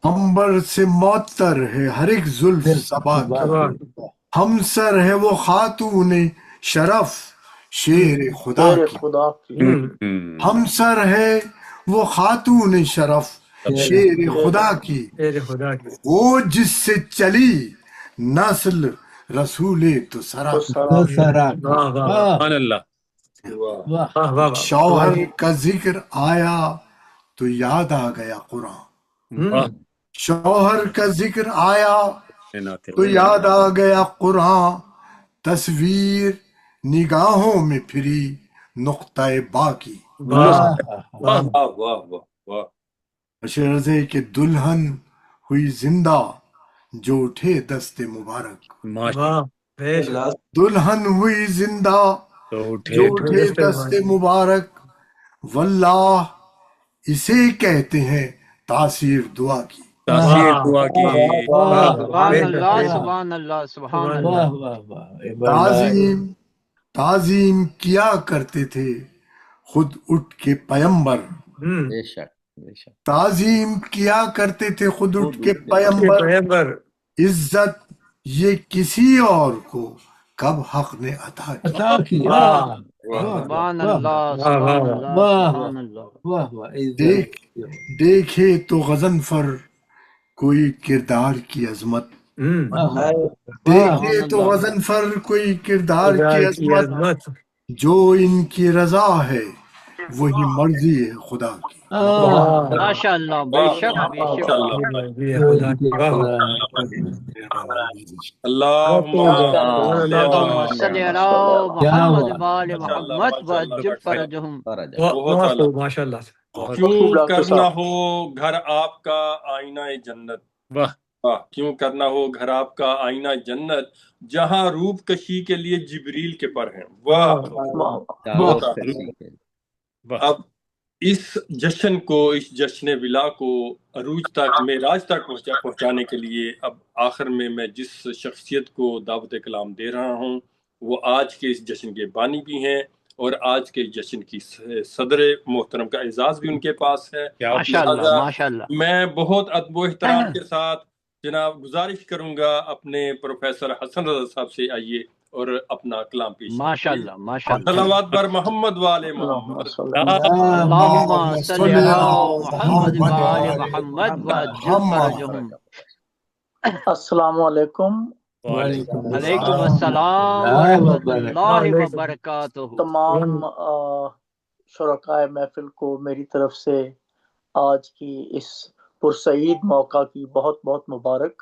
عنبر سے معطر ہے ہر ایک زلف صبا کی، ہم سر ہے وہ خاتون شرف شیر خدا کی، ہم سر ہے وہ خاتون شرف شیر خدا کی، وہ جس سے چلی نسل رسول تو سرا، سبحان اللہ۔ شوہر کا ذکر آیا تو یاد آ گیا قرآن، شوہر کا ذکر آیا تو یاد آ گیا قرآن، تصویر نگاہوں میں پھری نقطہ با کی، بشیر عرضے کہ دلہن ہوئی زندہ جو اٹھے دست مبارک، دلہن ہوئی زندہ جو اٹھے دست مبارک، واللہ اسے کہتے ہیں تاثیر دعا کی، سبحان اللہ سبحان اللہ سبحان اللہ۔ تعظیم کیا کرتے تھے خود اٹھ کے پیمبر، تعظیم کیا کرتے تھے خود اٹھ کے پیمبر، عزت یہ کسی اور کو کب حق نے عطا کی، سبحان اللہ سبحان اللہ سبحان اللہ۔ دیکھے تو غضنفر کوئی کردار کی عظمت، دیکھے تو غضنفر کوئی کردار کی عظمت، جو ان کی رضا ہے وہی مرضی ہے خدا کی، ماشاء اللہ بے شک بے شک۔ اللہم صلی علی محمد وآل محمد وعجل فرجہم۔ ماشاء اللہ۔ کیوں کرنا ہو گھر آپ کا آئینہ جنت، کیوں کرنا ہو گھر آپ کا آئینہ جنت، جہاں روپ کشی کے لیے جبریل کے پر ہیں۔ واہ، اب اس جشن کو، اس جشن ولا کو عروج تک، معراج تک پہنچانے کے لیے اب آخر میں جس شخصیت کو دعوت کلام دے رہا ہوں وہ آج کے اس جشن کے بانی بھی ہیں، اور آج کے جشن کی صدر محترم کا اعزاز بھی ان کے پاس ہے۔ ماشاءاللہ میں بہت ادب و احترام کے ساتھ جناب گزارش کروں گا اپنے پروفیسر حسن رضا صاحب سے، آئیے اور اپنا کلام پیش کریں۔ ماشاءاللہ ماشاءاللہ۔ صلوات بر محمد والے محمد۔ اللهم صل على محمد وآل محمد وعجل فرجهم۔ السلام علیکم۔ وعلیکم السلام ورحمۃ اللہ وبرکاتہ۔ تمام شرکائے محفل کو میری طرف سے آج کی اس پرسعید موقع کی بہت بہت مبارک۔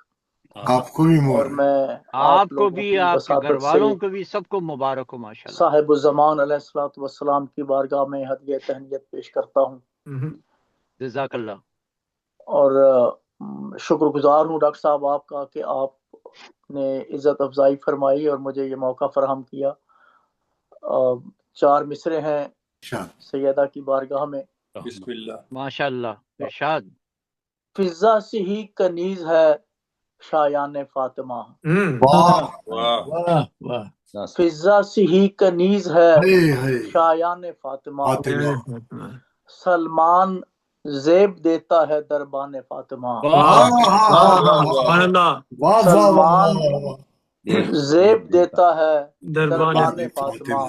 آپ کو بھی اور مبارک۔ میں آپ کو بھی، کی آپ کے گھر وساطت والوں سے کو بھی، سب کو مبارک ہو ماشاءاللہ۔ صاحب الزمان علیہ الصلوۃ والسلام کی بارگاہ میں ہدیہ تہنیت پیش کرتا ہوں۔ جزاک اللہ۔ اور شکر گزار ہوں ڈاکٹر صاحب آپ کا کہ آپ نے عزت افزائی فرمائی اور مجھے یہ موقع فراہم کیا۔ 4 مصرے ہیں سیدہ کی بارگاہ میں۔ بسم اللہ۔ ماشاءاللہ ارشاد۔ فضا سے ہی کنیز ہے شایان فاطمہ، واہ واہ واہ۔ فضا سے ہی کنیز ہے شایان فاطمہ، فاطمہ سلمان زیب دیتا ہے دربان فاطمہ، سلمان زیب دیتا ہے دربان فاطمہ،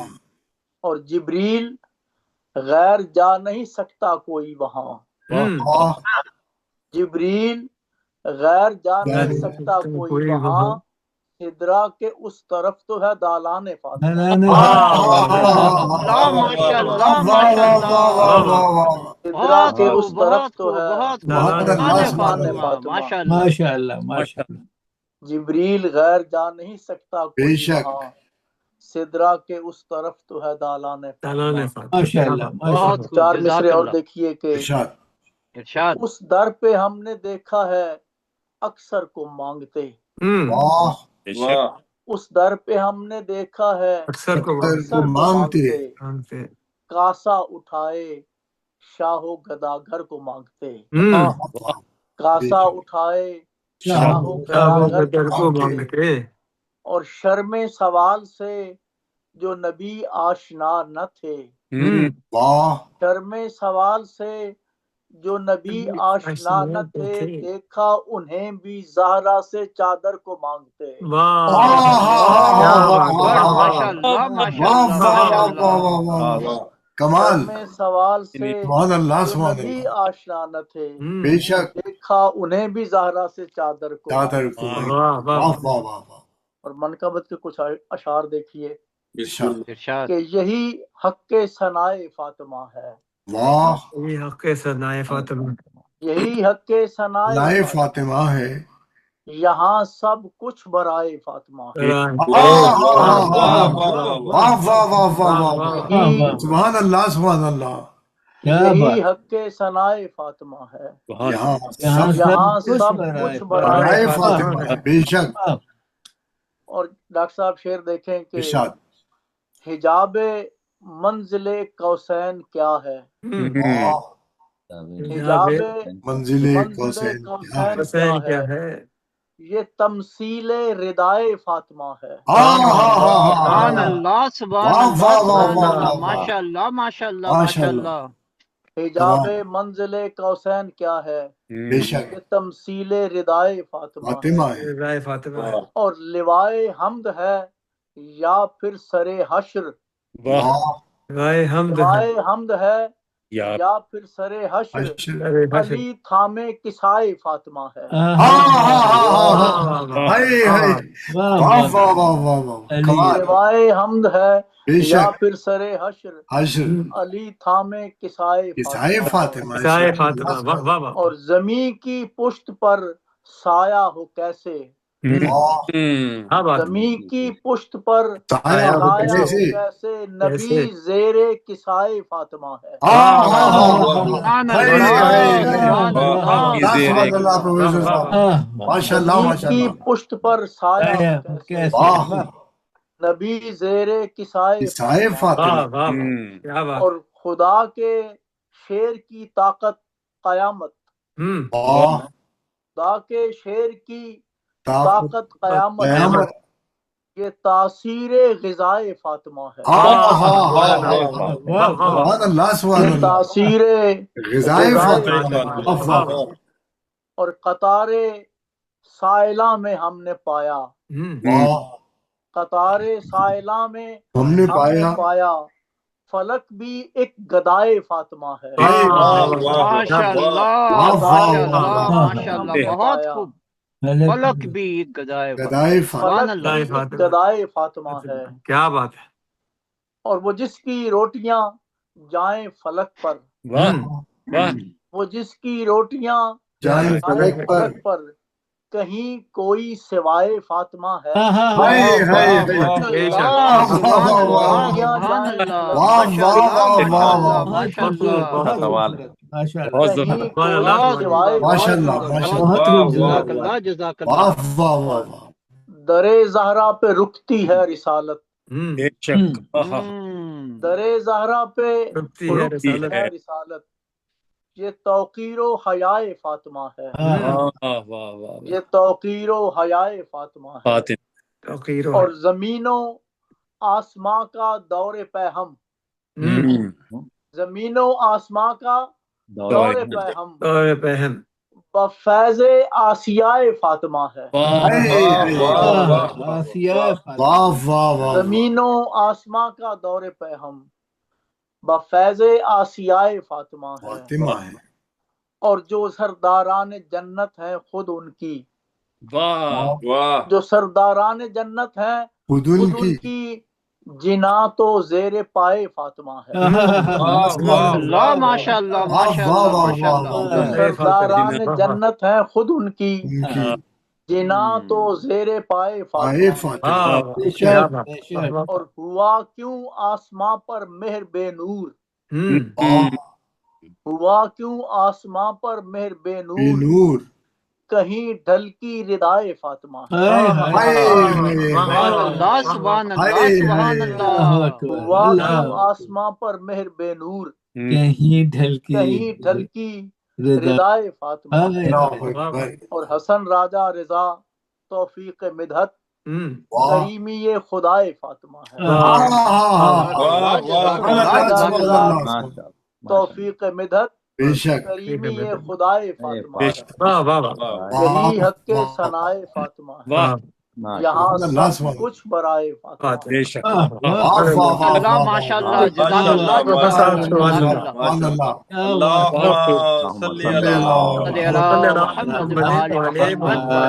اور جبریل غیر جا نہیں سکتا کوئی وہاں، جبریل غیر جا نہیں سکتا کوئی وہاں، سدرا کے اس طرف تو ہے دالان فاطمہ، سدرا کے اس طرف تو ہے دالان فاطمہ، ماشاءاللہ ماشاءاللہ۔ جبریل غیر جا نہیں سکتا کوئی وہاں، سدرا کے اس طرف تو ہے دالان فاطمہ۔ ماشاءاللہ ماشاءاللہ۔ 4 مصرے اور دیکھیے کہ ارشاد۔ اس در پہ ہم نے دیکھا ہے اکثر کو مانگتے، اس در پہ ہم نے دیکھا ہے اکثر کو مانگتے، کاسا اٹھائے شاہ و گداگر کو مانگتے، کاسا اٹھائے شاہ و گداگر کو مانگتے، اور شرم سوال سے جو نبی آشنا نہ تھے، شرم سوال سے جو نبی آشنا نہ تھے، دیکھا انہیں بھی زہرا سے چادر کو مانگتے۔ کمال، شرم سوال سے جو نبی آشنا نہ تھے، بے شک دیکھا انہیں بھی زہرا سے چادر کو چادر کو واہ واہ۔ اور منقبت کے کچھ اشعار دیکھیے ارشاد۔ کہ یہی حق ثنائے فاطمہ ہے، واہ، یہ حق ثنائے فاطمہ، یہی حق ثنائے لائے فاطمہ ہے، یہاں سب کچھ برائے فاطمہ ہے، واہ واہ واہ واہ، سبحان اللہ سبحان اللہ، یہی حق ثنائے فاطمہ ہے، یہاں یہاں سب کچھ برائے لائے فاطمہ ہے، بے شک۔ اور ڈاکٹر صاحب شعر دیکھیں کہ ارشاد۔ حجاب منزل قوسین کیا ہے، حجاب منزل قوسین کوسین کیا ہے، یہ تمثیل ردائے فاطمہ ہے، سبحان اللہ سبحان اللہ سبحان اللہ، ماشاء اللہ ماشاء اللہ ماشاء اللہ۔ حجاب منزل قوسین کیا ہے، بے شک یہ تمثیل ردائے فاطمہ ہے، اور لوائے حمد ہے یا پھر سر حشر، لوائے حمد ہے یا پھر سر حشر، علی تھامے کسائے فاطمہ ہے، لوائے حمد ہے یا پھر سر حشر، علی تھامے کسائے فاطمہ، اور زمین کی پشت پر سایہ ہو کیسے، زمین کی پشت پر سایہ ہو کیسے، نبی زیر کسائے فاطمہ ہے، زمین کی پشت پر سایہ ہو کیسے، نبی زیر کسائے فاطمہ، اور خدا کے شیر کی طاقت قیامت، خدا کے شیر کی طاقت قیامت، یہ تاثیر غذائے فاطمہ ہے، یہ تاثیر غذائے فاطمہ، اور قطار سائلہ میں ہم نے پایا، قطار سائلاں میں ہم نے ہم نے پایا فلک بھی ایک گدائے فاطمہ ہے۔ ماشاء اللہ ماشاء اللہ ماشاء اللہ، بہت خوب۔ فلک بھی ایک گدائے سبحان اللہ، فلک بھی گدائے فاطمہ ہے، کیا بات ہے۔ اور وہ جس کی روٹیاں جائیں فلک پر، وہ جس کی روٹیاں جائیں فلک پر کہیں کوئی سوائے فاطمہ ہے۔ درے زہرا پہ رکتی ہے رسالت، درے زہرا پہ رکتی ہے رسالت، یہ توقیر و حیائے فاطمہ ہے، یہ توقیر و حیائے فاطمہ ہے، اور زمین و آسماں کا دور پہم، زمین و آسماں کا دور پہم بفیض آسیائے فاطمہ ہے، زمین و آسماں کا دور پہم بفیض آسیائے فاطمہ ہے، اور جو سرداران جنت ہیں خود ان کی، جو سرداران جنت ہیں خود ان کی جنا تو زیر پائے فاطمہ ہے۔ اللہ ماشاء اللہ ماشاء اللہ ماشاء اللہ، جو سرداران جنت ہیں خود ان کی جنا تو زیر پائے فاطمہ ہے، اور ہوا کیوں آسماں پر مہر بے نور، ہوا کیوں آسماں پر مہر بے نور، کہیں ڈھل کی ردائے فاطمہ ہے۔ سبحان اللہ سبحان اللہ، ہوا کیوں آسماں پر مہر بے نور، کہیں ڈھل کی ردائے فاطمہ ہے، اور حسن راجہ رضا توفیق مدحت کریمی خدائے فاطمہ ہے، توفیق مدحت کریمی خدائے فاطمہ ہے، یہی حق کے ثنائے فاطمہ ہے، یہاں سب کچھ برائے فاطمہ۔ اللہ ماشاء اللہ، جزاک اللہ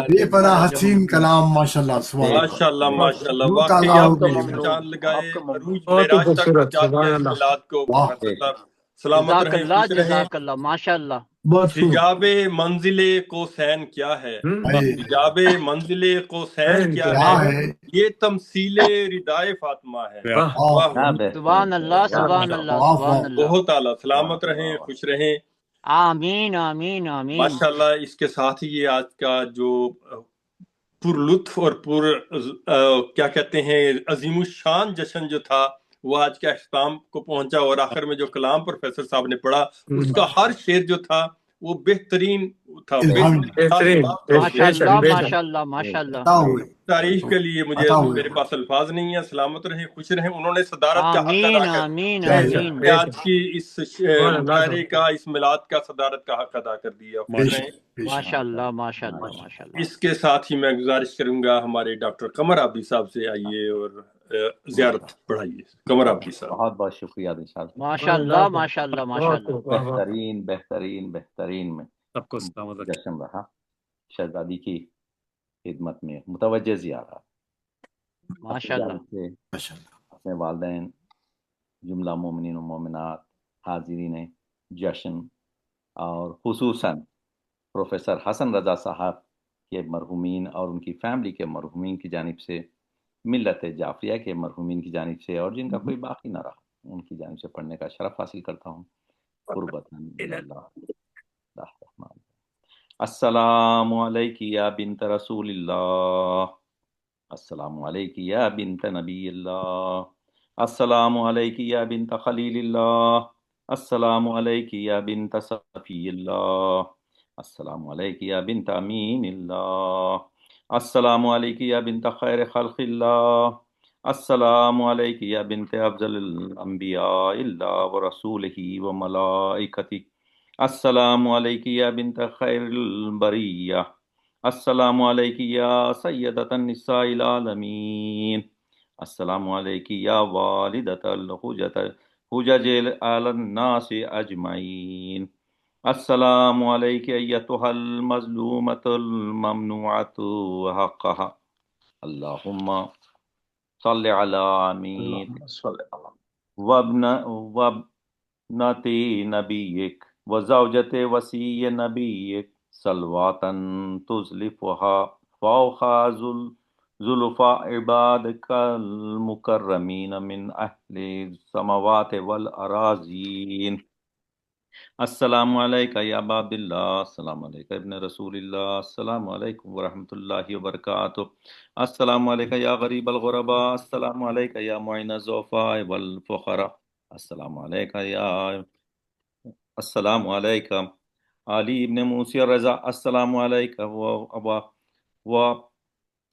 بے پناہ حسین کلام، ماشاء اللہ ماشاء اللہ ماشاء اللہ، واقعی آپ نے چاند لگائے عروج معراج تک پہنچا دیا اس میلاد کو۔ سلامت رہیں، خوش رہیں۔ جزاک اللہ ماشاء اللہ۔ حجاب منزل قوسین کیا ہے؟ حجاب منزل قوسین کیا ہے؟ یہ تمثیل ردائے فاطمہ ہے۔ سبحان اللہ سبحان اللہ سبحان اللہ، بہت اعلیٰ، سلامت رہیں، خوش رہیں۔ آمین آمین آمین۔ ماشاء اللہ، اس کے ساتھ ہی یہ آج کا جو پر لطف اور کیا کہتے ہیں عظیم الشان جشن جو تھا وہ آج کے اختتام کو پہنچا، اور آخر میں جو کلام پروفیسر صاحب نے پڑھا اس کا ہر شعر جو تھا وہ بہترین تھا، ماشاء اللہ ماشاء اللہ۔ تعریف کے لیے میرے پاس الفاظ نہیں ہیں۔ سلامت رہیں، خوش رہیں۔ انہوں نے صدارت کا حق ادا کر آج کی اس مظاہرے کا، اس میلاد کا صدارت کا حق ادا کر دیا۔ ماشاء اللہ ماشاء اللہ ماشاء اللہ۔ اس کے ساتھ ہی میں گزارش کروں گا ہمارے ڈاکٹر قمر عابدی صاحب سے، آئیے اور زیارت بڑھائیے۔ قمر عابدی صاحب، بہت بہت شکریہ نشاط، ماشاء اللہ ماشاء اللہ ماشاء اللہ۔ بہترین بہترین بہترین میں سب کو جشن رہا، شہزادی کی خدمت میں متوجہ زیارت، ماشاء اللہ، اپنے والدین، جملہ مومنین و مومنات، حاضرین جشن، اور خصوصاً پروفیسر حسن رضا صاحب کے مرحومین اور ان کی فیملی کے مرحومین کی جانب سے، ملت جعفریہ کے مرحومین کی جانب سے، اور جن کا کوئی باقی نہ رہا ان کی جانب سے پڑھنے کا شرف حاصل کرتا ہوں۔ السلام علیکم یا بنت رسول اللہ، السلام علیکم یا بنت نبی اللہ، السلام علیکم یا بنت خلیل اللہ، السلام علیکم یا بنت صفی اللہ، السلام علیکم یا بنت امین اللہ، السلام علیکم یا بنت خیر خلق اللہ، السلام علیکم یا بنت افضل الانبیاء اللہ ورسولہ وملائکتہ، السلام علیکم یا بنت خیر البریہ، السلام علیکم یا سیدۃ النساء العالمین، السلام علیکی یا والدۃ الحجج علی الناس اجمعین. السلام علیک ایتھا المظلومۃ الممنوعۃ حقھا. اللہم صل علی آمین وابنتی نبیک وزوجت وصی نبیک صلواتاً تزلفہا فوق زلفا عبادک المکرمین من اہل السماوات والاراضین. السلام علیکہ یا ابا عبداللہ. السلام علیکہ ابن رسول اللہ. السلام علیکم ورحمۃ اللہ وبرکاتہ. السلام علیکہ یا غریب الغرباء. السلام علیکہ یا معین الضعفاء والفقراء. السلام علیکہ یا السلام علیکہ علی ابن موسی الرضا. السلام علیکہ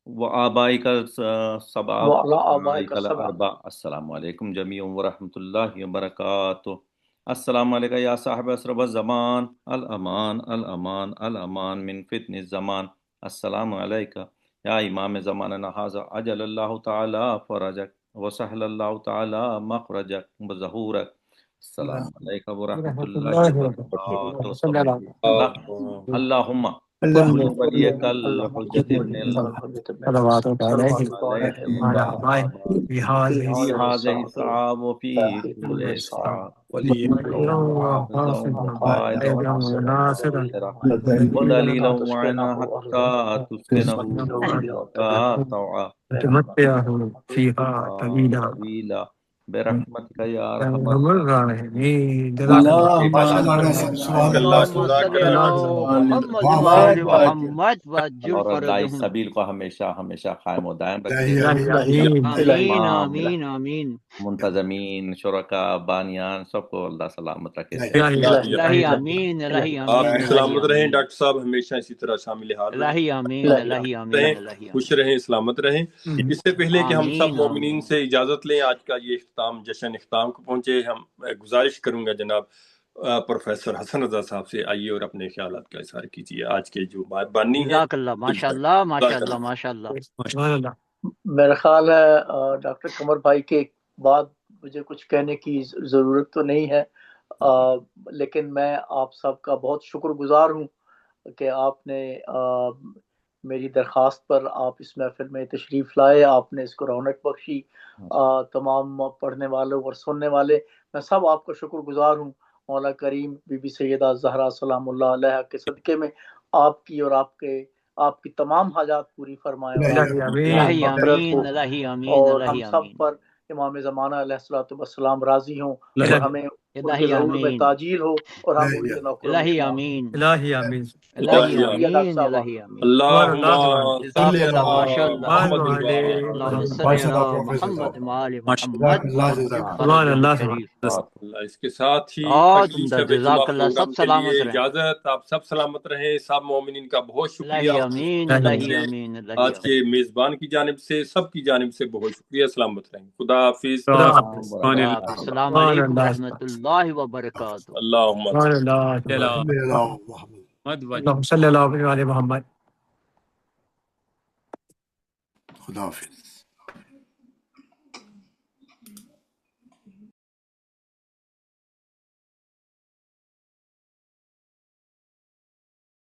و آبائک السبع الاربع. السلام علیکم جمیعا ورحمۃ اللہ وبرکاتہ. السلام علیکم یا صاحب اسرب الزمان. الامان الامان الامان من فتن الزمان. السلام علیکم یا امام زماننا ھذا عجل اللہ تعالی فرجک وسهل اللہ تعالی مخرجک وظہورک. السلام علیکم ورحمۃ اللہ وبرکاتہ. اللہم ولیک الحجۃ ابن فی هذه الساعة وفي كل ساعة ودليلا وعنا حتى تسكنه طوعا فيها طويلا برحمتك يا ارحم الراحمين. اور اللہ اس سبیل کو ہمیشہ ہمیشہ قائم و دائم رکھے. آمین آمین. منتظمین، شرکا، بانیان، سب کو اللہ سلامت رکھے. الہی آمین الہی آپ آمین. سلامت رہیں ڈاکٹر صاحب، ہمیشہ اسی طرح شامل حال الہی آمین الہی آمین الہی خوش رہیں، سلامت رہیں. اس سے پہلے کہ ہم سب مومنین سے اجازت لیں، آج کا یہ جشن اختتام کو پہنچے، ہم گزارش کروں گا جناب پروفیسر حسن رضا صاحب سے، آئیے اور اپنے خیالات کا اظہار کیجیے. آج کے جو بانی ہیں جزاک اللہ. ماشاء اللہ ماشاء اللہ ماشاء اللہ. میرا خیال ہے ڈاکٹر قمر بھائی کے بعد مجھے کچھ کہنے کی ضرورت تو نہیں ہے، لیکن میں آپ سب کا بہت شکر گزار ہوں کہ آپ نے میری درخواست پر آپ اس محفل میں تشریف لائے، آپ نے اس کو رونق بخشی. تمام پڑھنے والوں اور سننے والے، میں سب آپ کا شکر گزار ہوں. مولا کریم بی بی سیدہ زہرا سلام اللہ علیہ کے صدقے میں آپ کی اور آپ کی تمام حاجات پوری فرمائے. الہی آمین الہی آمین اور ہم الہی سب آمین. پر امام زمانہ علیہ السلام راضی ہوں اور ہمیں الہی ضرور میں آمین تاجیل ہو اور ہم ان کے نوکروں میں الہی شمار ہوں. آمین الہی آمین. الہی آمین الہی آمین. اللہم جزاک اللہ ماشاء اللہ. محمد اللہم صل علی محمد وآل محمد. اس کے ساتھ ہی بہت حکیم عمدہ. شب جزاک جمعہ اللہ. پروگرام سب کے سلامت لیے رہیں. اجازت. آپ سب سلامت رہیں. سب مومنین کا بہت شکریہ. الہی آمین الہی آمین الہی آج کے میزبان کی جانب سے، سب کی جانب سے بہت شکریہ. سلامت رہیں. خدا حافظ. السلام علیکم ورحمۃ اللہ وبرکاتہ. اللہم صلی اللہ علیہ محمد. خدا حافظ.